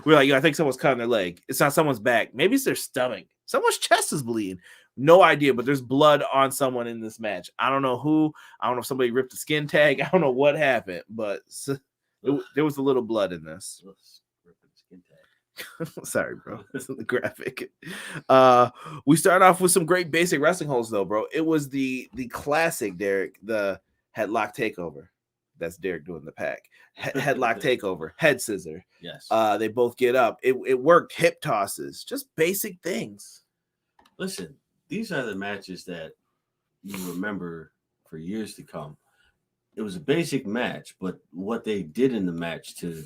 we're like, yo, I think someone's cutting their leg. It's not someone's back. Maybe it's their stomach. Someone's chest is bleeding. No idea, but there's blood on someone in this match. I don't know who. I don't know if somebody ripped a skin tag. I don't know what happened, but there was a little blood in this. Sorry, bro. It's in the graphic. We start off with some great basic wrestling holds, though, bro. It was the classic Derek, the headlock takeover. That's Derek doing the Pac. Headlock takeover, head scissor. Yes. They both get up. It worked. Hip tosses, just basic things. Listen, these are the matches that you remember for years to come. It was a basic match, but what they did in the match to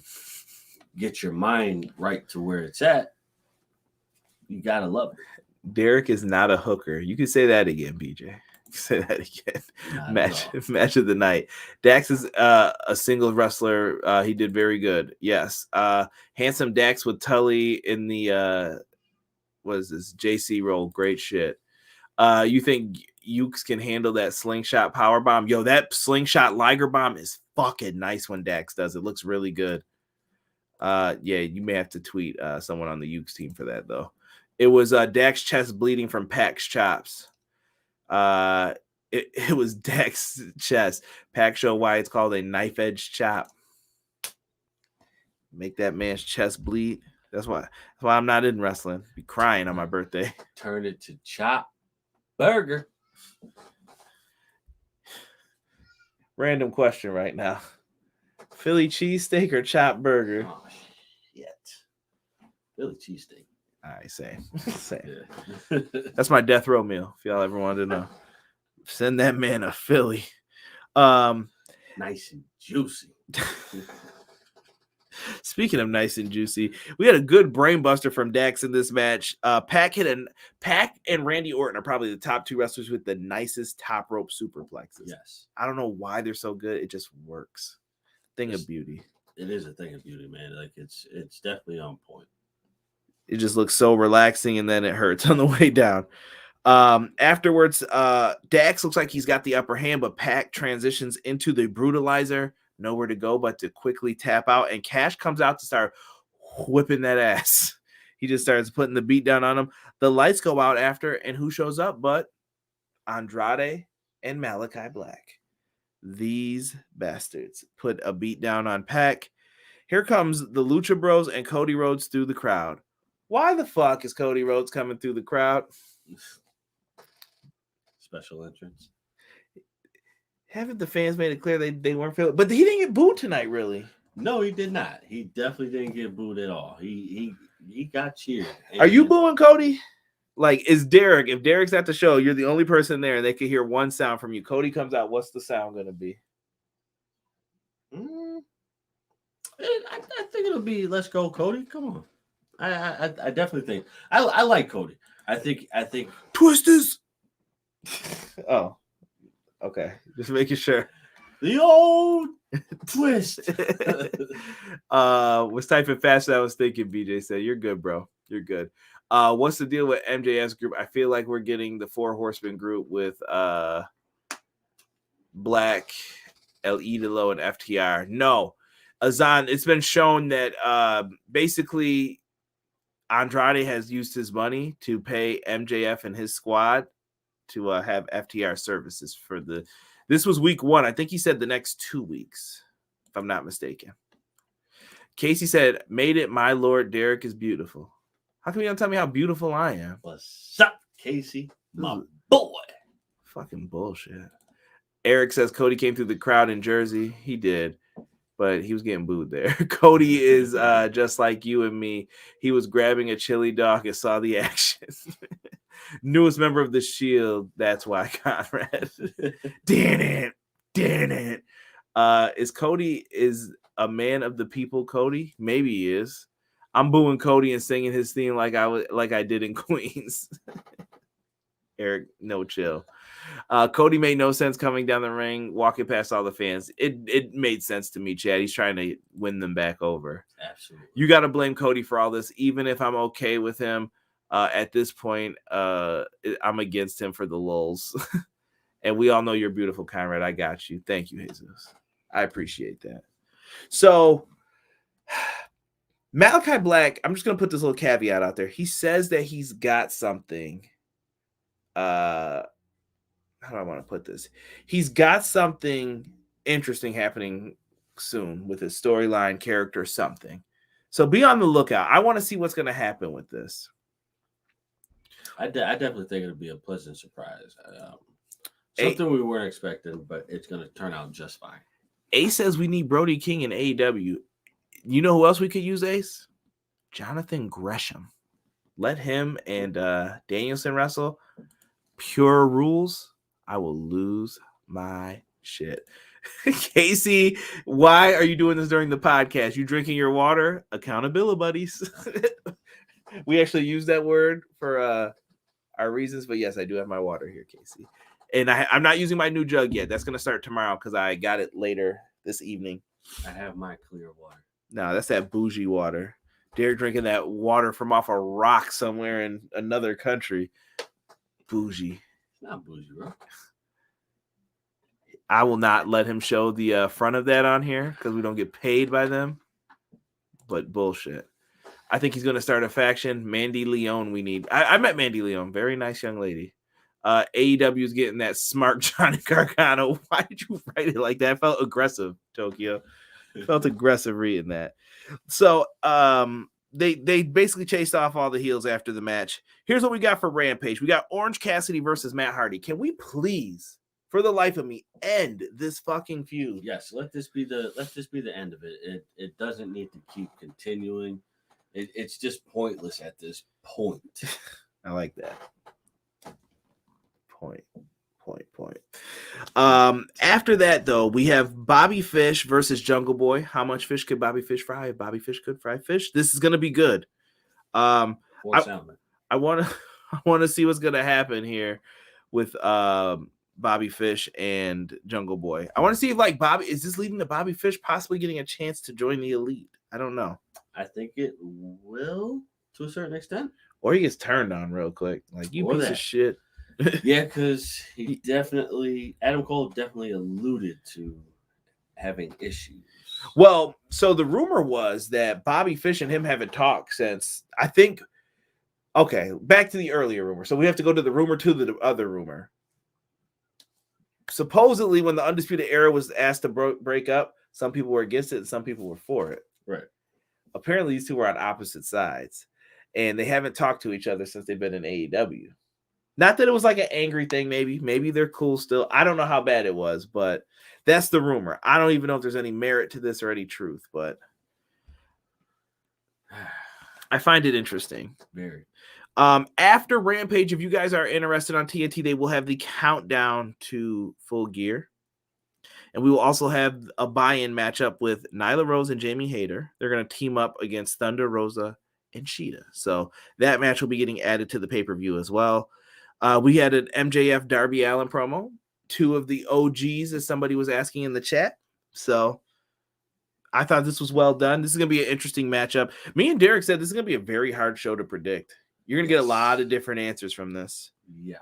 get your mind right to where it's at, you gotta love it. Derek is not a hooker. You can say that again, BJ. Say that again. Match of the night. Dax is a singles wrestler. He did very good. Yes. Handsome Dax with Tully in the what is this JC role? Great shit. You think Ukes can handle that slingshot power bomb. Yo, that slingshot Liger bomb is fucking nice when Dax does it. Looks really good. Yeah, you may have to tweet someone on the Ukes team for that though. It was Dax chest bleeding from Pac's chops. It was Dax chest. Pac show why it's called a knife edge chop. Make that man's chest bleed. That's why I'm not in wrestling. Be crying on my birthday. Turn it to chop burger. Random question right now. Philly cheesesteak or chop burger? Oh shit. Philly cheesesteak. All right, same. Same. Yeah. That's my death row meal. If y'all ever wanted to know, send that man a Philly. Nice and juicy. Speaking of nice and juicy, we had a good brain buster from Dax in this match. Pac and Randy Orton are probably the top two wrestlers with the nicest top rope superplexes. Yes. I don't know why they're so good. It just works. Thing of beauty. It is a thing of beauty, man. Like it's definitely on point. It just looks so relaxing, and then it hurts on the way down. Afterwards, Dax looks like he's got the upper hand, but Pac transitions into the brutalizer. Nowhere to go but to quickly tap out, and Cash comes out to start whipping that ass. He just starts putting the beat down on him. The lights go out after, and who shows up but Andrade and Malachi Black. These bastards put a beat down on Pac. Here comes the Lucha Bros and Cody Rhodes through the crowd. Why the fuck is Cody Rhodes coming through the crowd? Special entrance. Haven't the fans made it clear they weren't feeling? But he didn't get booed tonight, really. No, he did not. He definitely didn't get booed at all. He got cheered. Are you booing Cody? Like, is Derek? If Derek's at the show, you're the only person there, and they can hear one sound from you. Cody comes out. What's the sound going to be? I think it'll be "Let's go, Cody." Come on. I definitely think I like Cody. I think Twisters. Oh, okay. Just making sure. The old twist. Was typing fast. I was thinking. BJ said, "You're good, bro. You're good." What's the deal with MJF's group? I feel like we're getting the Four Horsemen group with Black, El Idolo, and FTR. No, Azan. It's been shown that basically Andrade has used his money to pay MJF and his squad to have FTR services for the. This was week 1. I think he said the next 2 weeks, if I'm not mistaken. Casey said, "Made it, my lord. Derek is beautiful." How come you don't tell me how beautiful I am? What's up, Casey? My boy. Fucking bullshit. Eric says Cody came through the crowd in Jersey. He did, but he was getting booed there. Cody is just like you and me. He was grabbing a chili dog and saw the action. Newest member of the Shield. That's why, Conrad. Damn it. Is Cody a man of the people, Cody? Maybe he is. I'm booing Cody and singing his theme like I did in Queens. Eric, no chill. Cody made no sense coming down the ring, walking past all the fans. It made sense to me, Chad. He's trying to win them back over. Absolutely. You got to blame Cody for all this, even if I'm okay with him. At this point, I'm against him for the lulz. And we all know you're beautiful, Conrad. I got you. Thank you, Jesus. I appreciate that. So Malachi Black, I'm just going to put this little caveat out there. He says that he's got something. How do I want to put this? He's got something interesting happening soon with his storyline, character, something. So be on the lookout. I want to see what's going to happen with this. I definitely think it'll be a pleasant surprise. Something we weren't expecting, but it's going to turn out just fine. Ace says we need Brody King in AEW. You know who else we could use, Ace? Jonathan Gresham. Let him and Danielson wrestle. Pure rules. I will lose my shit. Casey, why are you doing this during the podcast? You drinking your water? Accountability buddies. We actually use that word for our reasons, but yes, I do have my water here, Casey. And I'm not using my new jug yet. That's going to start tomorrow because I got it later this evening. I have my clear water. No, that's that bougie water. Derek drinking that water from off a rock somewhere in another country. Bougie. It's not bougie, bro. I will not let him show the front of that on here because we don't get paid by them. But bullshit. I think he's going to start a faction. Mandy Leon, we need. I met Mandy Leon. Very nice young lady. AEW is getting that smart Johnny Gargano. Why did you write it like that? I felt aggressive, Tokyo. Felt aggressive reading that. So they basically chased off all the heels after the match. Here's what we got for Rampage. We got Orange Cassidy versus Matt Hardy. Can we please, for the life of me, end this fucking feud? Yes, let this be the end of it. It doesn't need to keep continuing. It's just pointless at this point. I like that. Point. After that, though, we have Bobby Fish versus Jungle Boy. How much fish could Bobby Fish fry? Bobby Fish could fry fish. This is gonna be good. I want to see what's gonna happen here with Bobby Fish and Jungle Boy. I want to see if is this leading to Bobby Fish possibly getting a chance to join the Elite? I don't know. I think it will to a certain extent. Or he gets turned on real quick. Like, you piece of shit. Yeah, because Adam Cole definitely alluded to having issues. Well, so the rumor was that Bobby Fish and him haven't talked since, I think, okay, back to the earlier rumor. So we have to go to the rumor to the other rumor. Supposedly, when the Undisputed Era was asked to break up, some people were against it and some people were for it. Right. Apparently, these two were on opposite sides, and they haven't talked to each other since they've been in AEW. Not that it was like an angry thing, maybe they're cool still. I don't know how bad it was, but that's the rumor. I don't even know if there's any merit to this or any truth, but I find it interesting. Very. After Rampage, if you guys are interested on TNT, they will have the countdown to Full Gear. And we will also have a buy-in matchup with Nyla Rose and Jamie Hayter. They're going to team up against Thunder Rosa and Sheeta. So that match will be getting added to the pay-per-view as well. We had an MJF Darby Allin promo, 2 of the OGs, as somebody was asking in the chat. So I thought this was well done. This is going to be an interesting matchup. Me and Derek said this is going to be a very hard show to predict. You're going to get a lot of different answers from this. Yeah.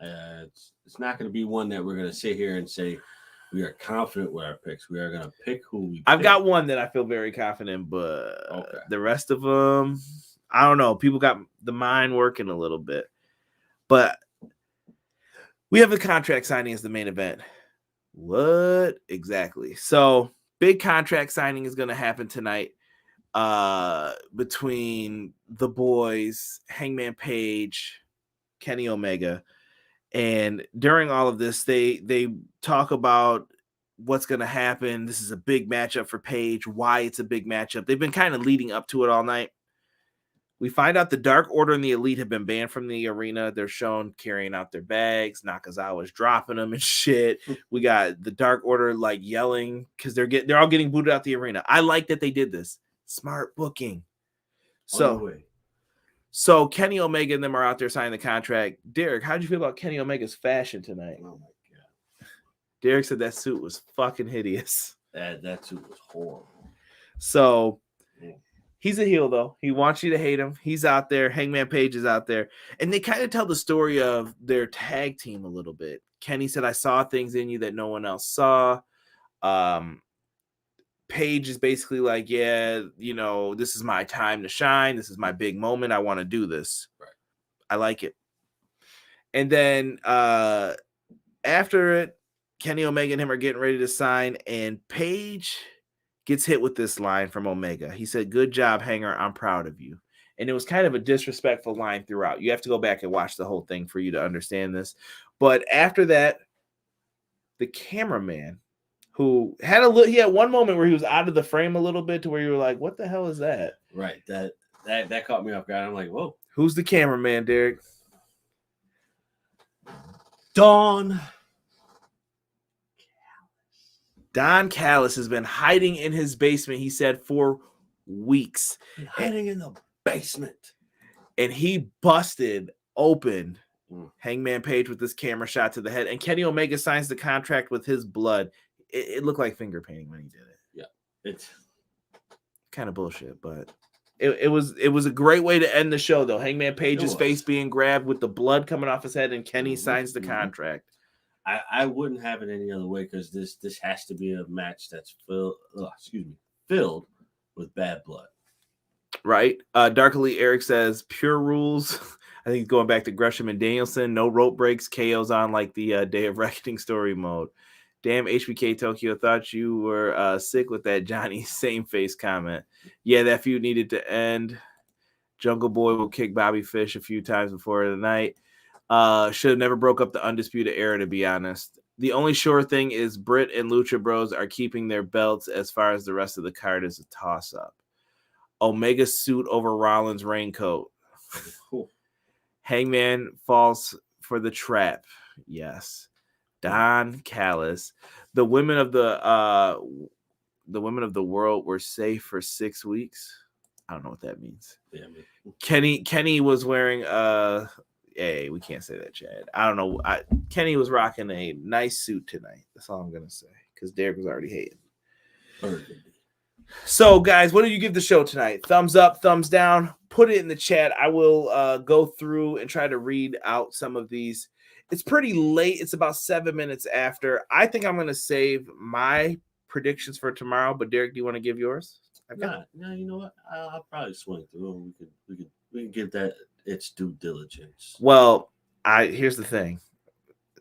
It's not going to be one that we're going to sit here and say we are confident with our picks. We are going to pick who we I've pick. got one that I feel very confident, but the rest of them, I don't know. People got the mind working a little bit. But we have the contract signing as the main event. What exactly? So big contract signing is going to happen tonight between the boys, Hangman Page, Kenny Omega. And during all of this, they talk about what's going to happen. This is a big matchup for Page, why it's a big matchup. They've been kind of leading up to it all night. We find out the Dark Order and the Elite have been banned from the arena. They're shown carrying out their bags. Nakazawa's dropping them and shit. We got the Dark Order like yelling because they're all getting booted out the arena. I like that they did this. Smart booking. So Kenny Omega and them are out there signing the contract. Derek, how'd you feel about Kenny Omega's fashion tonight? Oh my god. Derek said that suit was fucking hideous. That suit was horrible. So he's a heel, though. He wants you to hate him. He's out there. Hangman Page is out there. And they kind of tell the story of their tag team a little bit. Kenny said, I saw things in you that no one else saw. Page is basically like, yeah, you know, this is my time to shine. This is my big moment. I want to do this. Right. I like it. And then after it, Kenny Omega and him are getting ready to sign, and Page gets hit with this line from Omega. He said, good job, Hanger. I'm proud of you. And it was kind of a disrespectful line throughout. You have to go back and watch the whole thing for you to understand this. But after that, the cameraman, who had he had one moment where he was out of the frame a little bit to where you were like, what the hell is that? Right. That caught me off guard. I'm like, whoa. Who's the cameraman, Derek? Don Callis has been hiding in his basement, he said, for weeks. Hiding in the basement. And he busted open Hangman Page with this camera shot to the head. And Kenny Omega signs the contract with his blood. It looked like finger painting when he did it. Yeah. It's kind of bullshit, but It was a great way to end the show, though. Hangman Page's was. face being grabbed with the blood coming off his head, and Kenny signs the contract. I wouldn't have it any other way because this has to be a match that's filled with bad blood. Right. Darkly Eric says pure rules. I think he's going back to Gresham and Danielson. No rope breaks, KOs on like the Day of Reckoning story mode. Damn, HBK Tokyo, thought you were sick with that Johnny same face comment. Yeah, that feud needed to end. Jungle Boy will kick Bobby Fish a few times before the night. Should have never broke up the Undisputed Era, to be honest. The only sure thing is Britt and Lucha Bros are keeping their belts. As far as the rest of the card is a toss-up. Omega suit over Rollins raincoat. Hangman falls for the trap. Yes. Don Callis. The women of the world were safe for 6 weeks. I don't know what that means. Yeah, Kenny was wearing hey, we can't say that, Chad. I don't know. Kenny was rocking a nice suit tonight. That's all I'm gonna say. Because Derek was already hating. So, guys, what did you give the show tonight? Thumbs up, thumbs down. Put it in the chat. I will go through and try to read out some of these. It's pretty late. It's about 7 minutes after. I think I'm going to save my predictions for tomorrow. But Derek, do you want to give yours? No, you know what? I'll probably swing through. We can give that its due diligence. Well, here's the thing.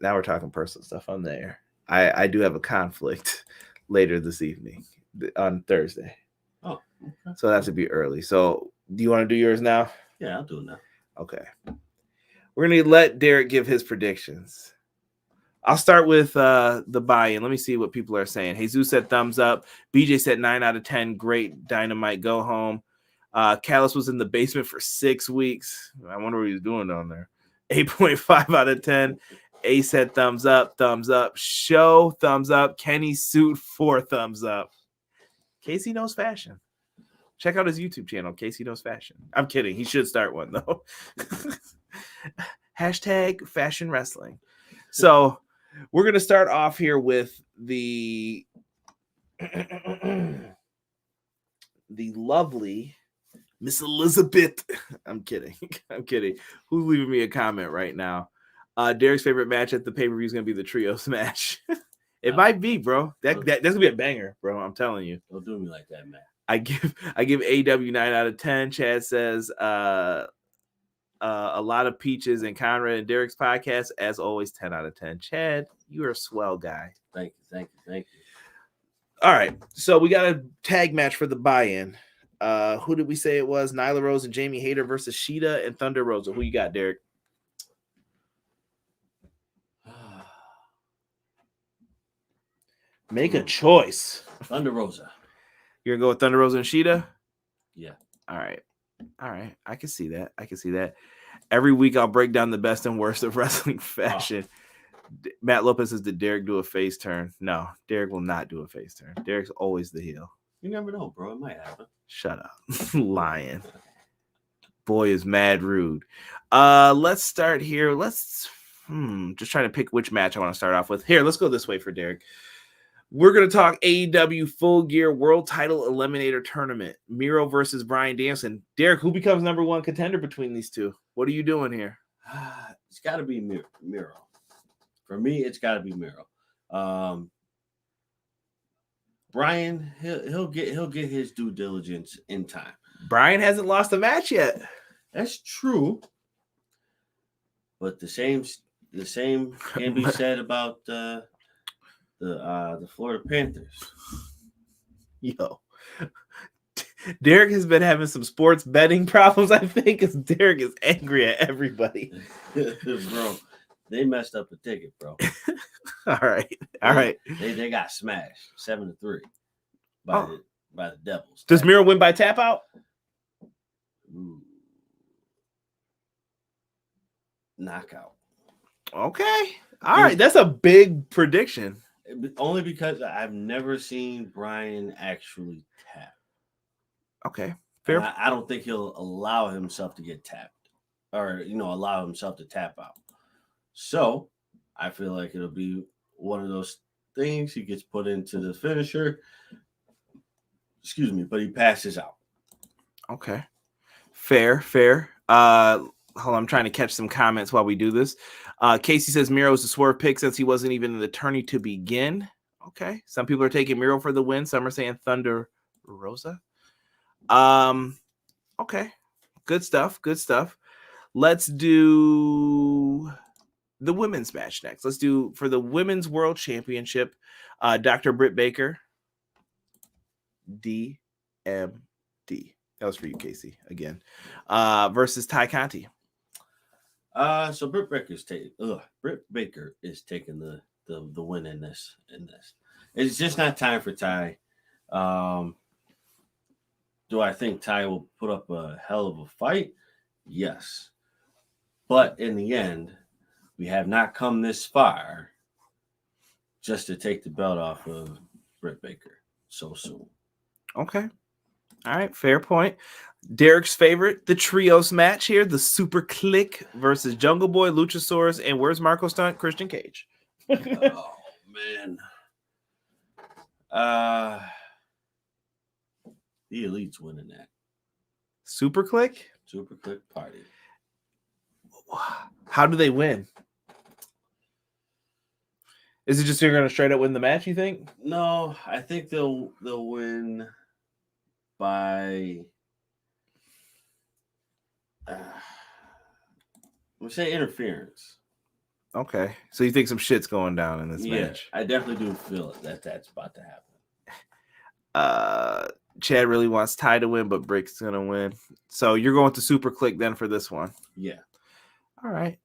Now we're talking personal stuff on there. I do have a conflict later this evening on Thursday. Oh, okay. So that should be early. So do you want to do yours now? Yeah, I'll do it now. Okay. We're going to let Derek give his predictions. I'll start with the buy-in. Let me see what people are saying. Jesus said thumbs up. BJ said 9 out of 10. Great Dynamite. Go home. Callis was in the basement for 6 weeks. I wonder what he's doing down there. 8.5 out of 10. A said thumbs up. Thumbs up. Show thumbs up. Kenny suit 4 thumbs up. Casey knows fashion. Check out his YouTube channel. Casey knows fashion. I'm kidding. He should start one though. Hashtag fashion wrestling. So we're going to start off here with the lovely Miss Elizabeth. I'm kidding. Who's leaving me a comment right now? Derek's favorite match at the pay-per-view is going to be the trios match. It might be, bro. That's going to be a banger, bro. I'm telling you. Don't do me like that, man. I give AW 9 out of 10. Chad says a lot of peaches in Conrad and Derek's podcast. As always, 10 out of 10. Chad, you're a swell guy. Thank you. All right. So we got a tag match for the buy-in. Who did we say it was? Nyla Rose and Jamie Hayter versus Sheeta and Thunder Rosa. Who you got, Derek? Make a choice. Thunder Rosa. You're going to go with Thunder Rosa and Sheeta? Yeah. All right. I can see that. Every week I'll break down the best and worst of wrestling fashion. Oh. Matt Lopez says, did Derek do a face turn? No, Derek will not do a face turn. Derek's always the heel. You never know, bro. It might happen. Shut up. Lying. Boy is mad rude. Let's start here. Let's just trying to pick which match I want to start off with. Here, let's go this way for Derek. We're going to talk AEW Full Gear World Title Eliminator Tournament. Miro versus Bryan Danielson. Derek, who becomes number one contender between these two? What are you doing here? It's got to be Miro. For me, it's got to be Miro. Bryan, he'll get his due diligence in time. Bryan hasn't lost a match yet. That's true. But the same can be said about the Florida Panthers. Yo, Derek has been having some sports betting problems, I think, because Derek is angry at everybody. Bro, they messed up the ticket, bro. All right. They got smashed 7-3 by the Devils. Does Miro win by tap out? Ooh. Knockout. Okay. All right. That's a big prediction. Only because I've never seen Bryan actually tap. Okay. Fair. I don't think he'll allow himself to get tapped or, allow himself to tap out. So I feel like it'll be one of those things. He gets put into the finisher. Excuse me, but he passes out. Okay. Fair. Hold on, I'm trying to catch some comments while we do this. Casey says Miro is a swerve pick since he wasn't even in the tourney to begin. Okay. Some people are taking Miro for the win. Some are saying Thunder Rosa. Okay. Good stuff. Let's do the women's match next. Let's do for the Women's World Championship, Dr. Britt Baker, DMD. That was for you, Casey, again. Versus Ty Conti. So Britt Baker is taking the win in this. It's just not time for Ty. Do I think Ty will put up a hell of a fight? Yes. But in the end, we have not come this far just to take the belt off of Britt Baker so soon. Okay. All right. Fair point. Derek's favorite, the trios match here, the Super Click versus Jungle Boy, Luchasaurus, and where's Marco Stunt? Christian Cage. Oh, man. The Elite's winning that. Super Click? Super Click party. How do they win? Is it just you're going to straight up win the match, you think? No, I think they'll win by we say interference. Okay. So you think some shit's going down in this match? I definitely do feel it that's about to happen. Chad really wants Ty to win, but Brick's gonna win. So you're going to Super Click then for this one. Yeah. All right.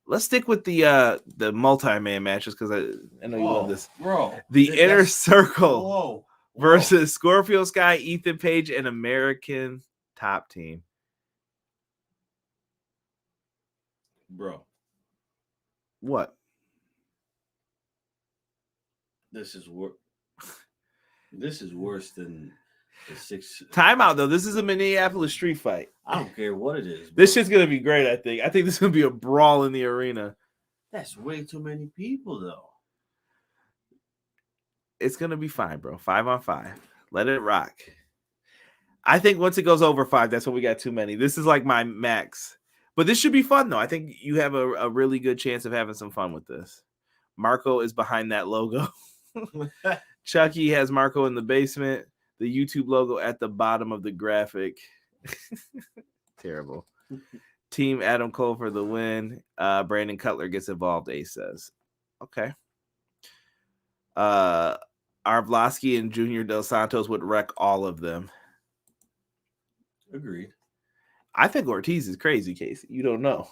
Let's stick with the multi-man matches because I know you love this. Bro. The Inner Circle versus Scorpio Sky, Ethan Page, and American Top Team. Bro. What? This is worse than the 6. Timeout though. This is a Minneapolis street fight. I don't care what it is. Bro. This shit's gonna be great. I think this is gonna be a brawl in the arena. That's way too many people though. It's gonna be fine, bro. 5-on-5. Let it rock. I think once it goes over 5, that's when we got too many. This is like my max. But this should be fun though. I think you have a really good chance of having some fun with this. Marco is behind that logo. Chucky has Marco in the basement. The YouTube logo at the bottom of the graphic. Terrible. Team Adam Cole for the win. Brandon Cutler gets involved, Ace says. Okay. Arvlosky and Junior Dos Santos would wreck all of them. Agreed. I think Ortiz is crazy, Casey. You don't know.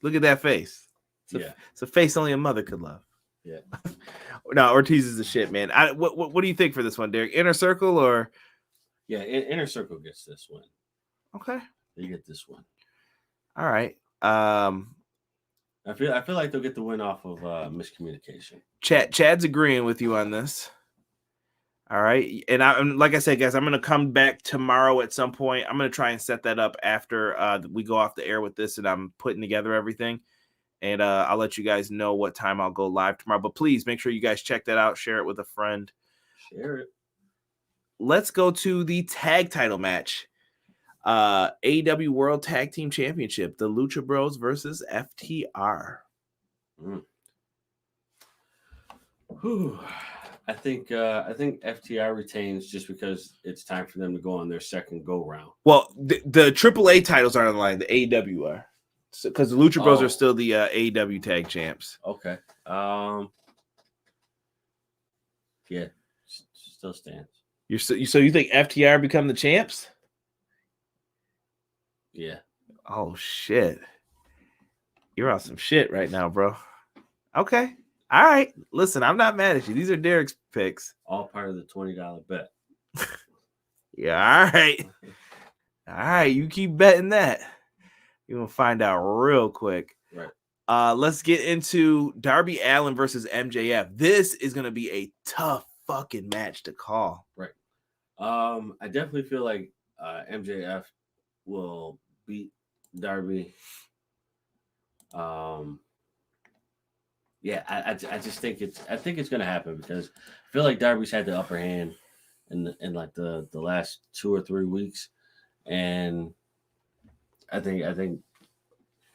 Look at that face. It's a face only a mother could love. Yeah. No, Ortiz is the shit, man. What do you think for this one, Derek? Inner Circle or? Yeah, Inner Circle gets this one. Okay. They get this one. All right. I feel like they'll get the win off of miscommunication. Chad's agreeing with you on this. All right. And like I said, guys, I'm going to come back tomorrow at some point. I'm going to try and set that up after we go off the air with this and I'm putting together everything. And I'll let you guys know what time I'll go live tomorrow. But please make sure you guys check that out. Share it with a friend. Share it. Let's go to the tag title match. AEW World Tag Team Championship. The Lucha Bros versus FTR. I think FTR retains just because it's time for them to go on their second go round. Well, the AAA titles aren't on the line. The AEW are. Because the Lucha Bros are still the AEW tag champs. Okay. Yeah, still stands. So you think FTR become the champs? Yeah. Oh shit. You're on some shit right now, bro. Okay. All right. Listen, I'm not mad at you. These are Derek's picks. All part of the $20 bet. Yeah. All right. All right. You keep betting that. You're going to find out real quick. Right. Let's get into Darby Allin versus MJF. This is going to be a tough fucking match to call. Right. I definitely feel like MJF will beat Darby. Yeah, I just think it's going to happen because I feel like Darby's had the upper hand in like the last 2 or 3 weeks, and I think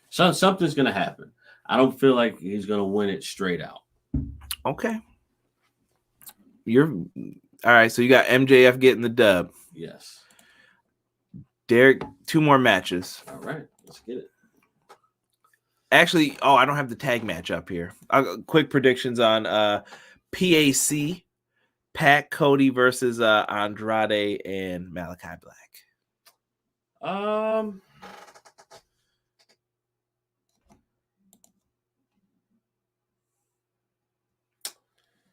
something's gonna happen. I don't feel like he's gonna win it straight out. Okay. You're all right. So you got MJF getting the dub. Yes. Derek, 2 more matches. All right, let's get it. Actually, I don't have the tag match up here. Quick predictions on PAC, Pat Cody versus Andrade and Malachi Black.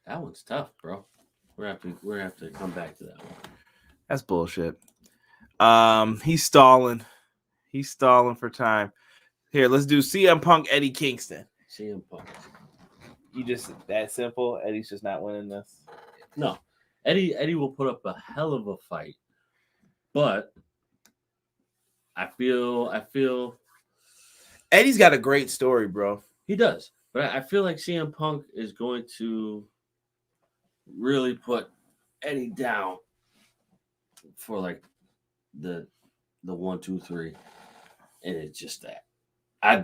That one's tough, bro. We're gonna have to come back to that one. That's bullshit. He's stalling. He's stalling for time. Here, let's do CM Punk, Eddie Kingston. CM Punk. You just that simple. Eddie's just not winning this. No, Eddie will put up a hell of a fight, but I feel Eddie's got a great story, bro. he does, but I feel like CM Punk is going to really put Eddie down for like the 1, 2, 3, and it's just that. I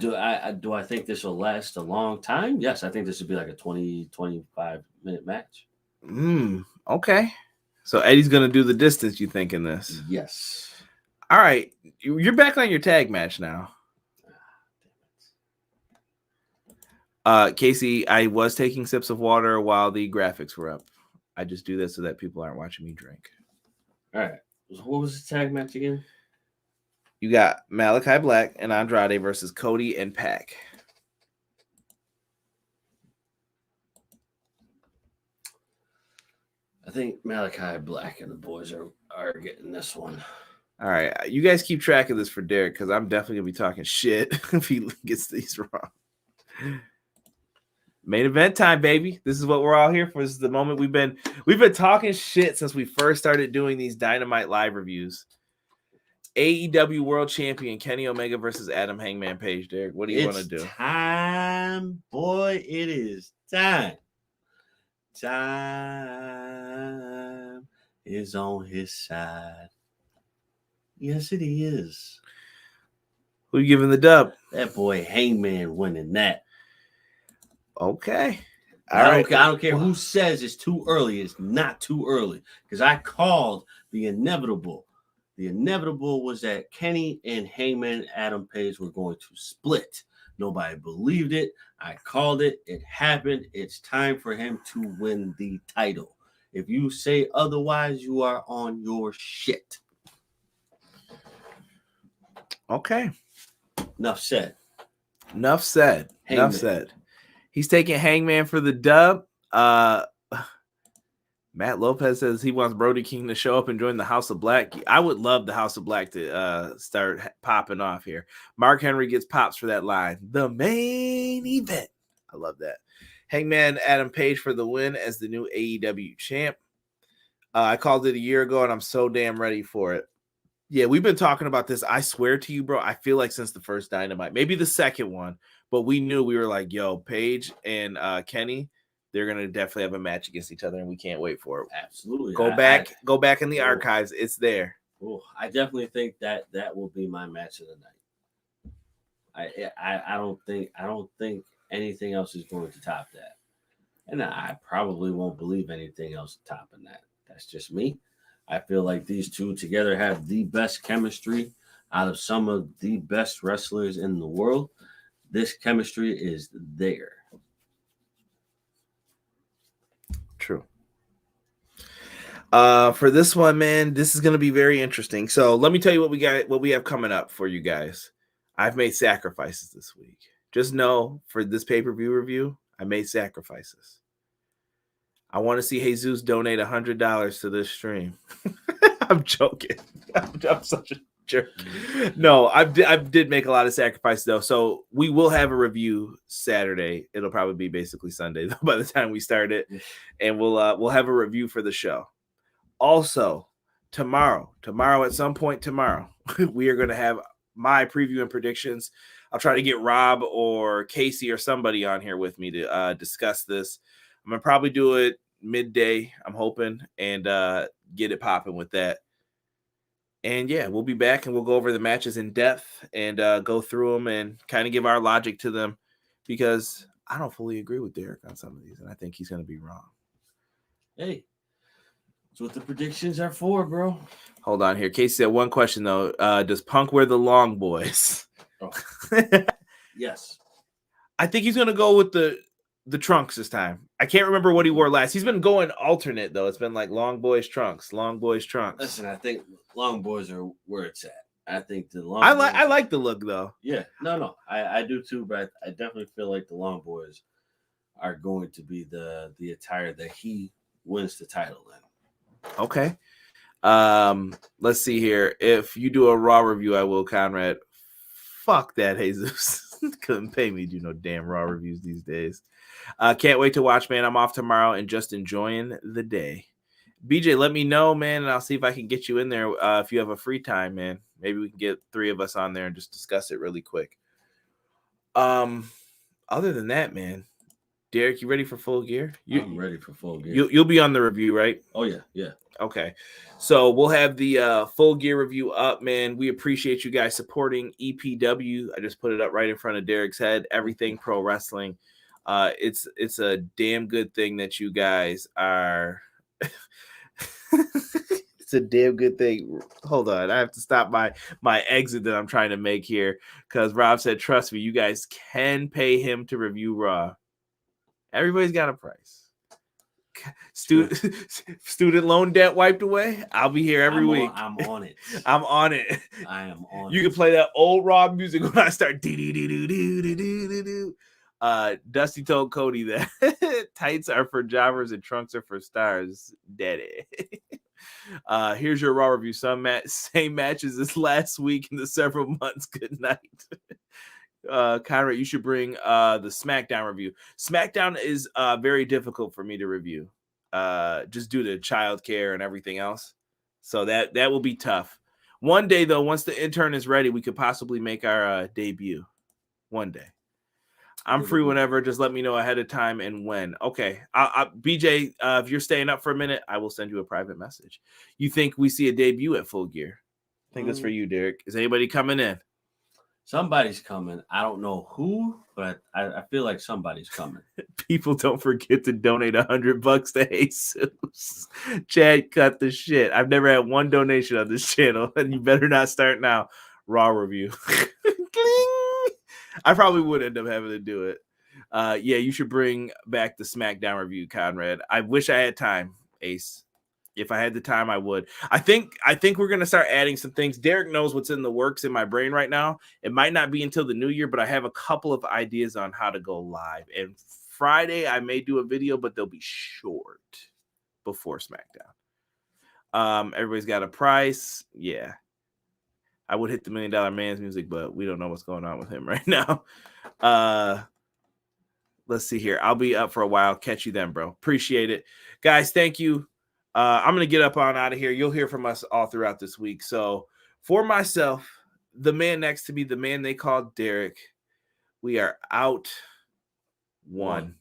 think this will last a long time? Yes, I think this would be like a 20-25 minute match. Okay. So Eddie's gonna do the distance, you think, in this? Yes. All right. You're back on your tag match now. Casey, I was taking sips of water while the graphics were up. I just do this so that people aren't watching me drink. All right. What was the tag match again? You got Malachi Black and Andrade versus Cody and Pac. I think Malachi Black and the boys are getting this one. All right. You guys keep track of this for Derek because I'm definitely going to be talking shit if he gets these wrong. Main event time, baby. This is what we're all here for. This is the moment we've been talking shit since we first started doing these Dynamite live reviews. AEW World Champion Kenny Omega versus Adam Hangman Page. Derek, what do you want to do? Time, boy. It is time. Time is on his side. Yes, it is. Who you giving the dub? That boy Hangman winning that. Okay. I don't care who says it's too early. It's not too early because I called the inevitable. The inevitable was that Kenny and Hangman Adam Page were going to split. Nobody believed it. I called it. It happened. It's time for him to win the title. If you say otherwise, you are on your shit. Okay. Enough said. Enough said. Hangman. Enough said. He's taking Hangman for the dub. Matt Lopez says he wants Brody King to show up and join the House of Black. I would love the House of Black to start popping off here. Mark Henry gets pops for that line. The main event. I love that. Hangman Adam Page for the win as the new AEW champ. I called it a year ago, and I'm so damn ready for it. Yeah, we've been talking about this. I swear to you, bro, I feel like since the first Dynamite, maybe the second one, but we knew we were like, yo, Page and Kenny, they're gonna definitely have a match against each other, and we can't wait for it. Absolutely. Go back in the archives. It's there. I definitely think that will be my match of the night. I don't think anything else is going to top that, and I probably won't believe anything else topping that. That's just me. I feel like these two together have the best chemistry out of some of the best wrestlers in the world. This chemistry is there. True. For this one, man, this is going to be very interesting. So let me tell you what we have coming up for you guys. I've made sacrifices this week. Just know for this pay-per-view review, I made sacrifices. I want to see Jesus donate $100 to this stream. I'm joking. I'm such a jerk. No, I did make a lot of sacrifices though. So we will have a review Saturday. It'll probably be basically Sunday by the time we start it, and we'll have a review for the show. Also, tomorrow at some point tomorrow, we are going to have my preview and predictions. I'll try to get Rob or Casey or somebody on here with me to discuss this. I'm going to probably do it midday, I'm hoping, and get it popping with that. And yeah, we'll be back and we'll go over the matches in depth and go through them and kind of give our logic to them, because I don't fully agree with Derek on some of these, and I think he's going to be wrong. Hey, that's what the predictions are for, bro. Hold on here. Casey said one question though. Does Punk wear the long boys? Oh. Yes. I think he's going to go with the trunks this time. I can't remember what he wore last. He's been going alternate though. It's been like long boys trunks, long boys trunks. Listen, I think long boys are where it's at. I think the long. I like the look though. Yeah, no, I do too, but I definitely feel like the long boys are going to be the attire that he wins the title in. Okay. Let's see here. If you do a Raw review, I will, Conrad. Fuck that, Jesus. Couldn't pay me to do no damn Raw reviews these days. Can't wait to watch, man. I'm off tomorrow and just enjoying the day. BJ, let me know, man, and I'll see if I can get you in there if you have a free time, man. Maybe we can get 3 of us on there and just discuss it really quick. Other than that, man, Derek, you ready for Full Gear? I'm ready for Full Gear. You'll be on the review, right? Oh yeah. Okay, so we'll have the Full Gear review up, man. We appreciate you guys supporting EPW. I just put it up right in front of Derek's head. Everything Pro Wrestling. It's a damn good thing that you guys are. It's a damn good thing. Hold on, I have to stop my exit that I'm trying to make here, because Rob said, "Trust me, you guys can pay him to review Raw. Everybody's got a price." Student loan debt wiped away. I'll be here every week. I'm on it. I'm on it. I am on You it. can play that old Raw music when I start. Dusty told Cody that tights are for jobbers and trunks are for stars. Daddy. Here's your Raw review. Same matches as last week in the several months. Good night. Conrad, you should bring the SmackDown review. SmackDown is very difficult for me to review, just due to childcare and everything else. So that will be tough. One day, though, once the intern is ready, we could possibly make our debut. One day. I'm free whenever. Just let me know ahead of time and when. Okay. BJ, if you're staying up for a minute, I will send you a private message. You think we see a debut at Full Gear? I think that's for you, Derek. Is anybody coming in? Somebody's coming. I don't know who, but I feel like somebody's coming. People, don't forget to donate $100 to Jesus. Chad, cut the shit. I've never had one donation on this channel, and you better not start now. Raw review. I probably would end up having to do it. Yeah, you should bring back the SmackDown review, Conrad. I wish I had time, Ace. If I had the time, I would. I think we're going to start adding some things. Derek knows what's in the works in my brain right now. It might not be until the new year, but I have a couple of ideas on how to go live. And Friday, I may do a video, but they'll be short before SmackDown. Everybody's got a price. Yeah. I would hit the $1 Million Man's music, but we don't know what's going on with him right now. Let's see here. I'll be up for a while. Catch you then, bro. Appreciate it. Guys, thank you. I'm going to get up on out of here. You'll hear from us all throughout this week. So for myself, the man next to me, the man they call Derek, we are out. One.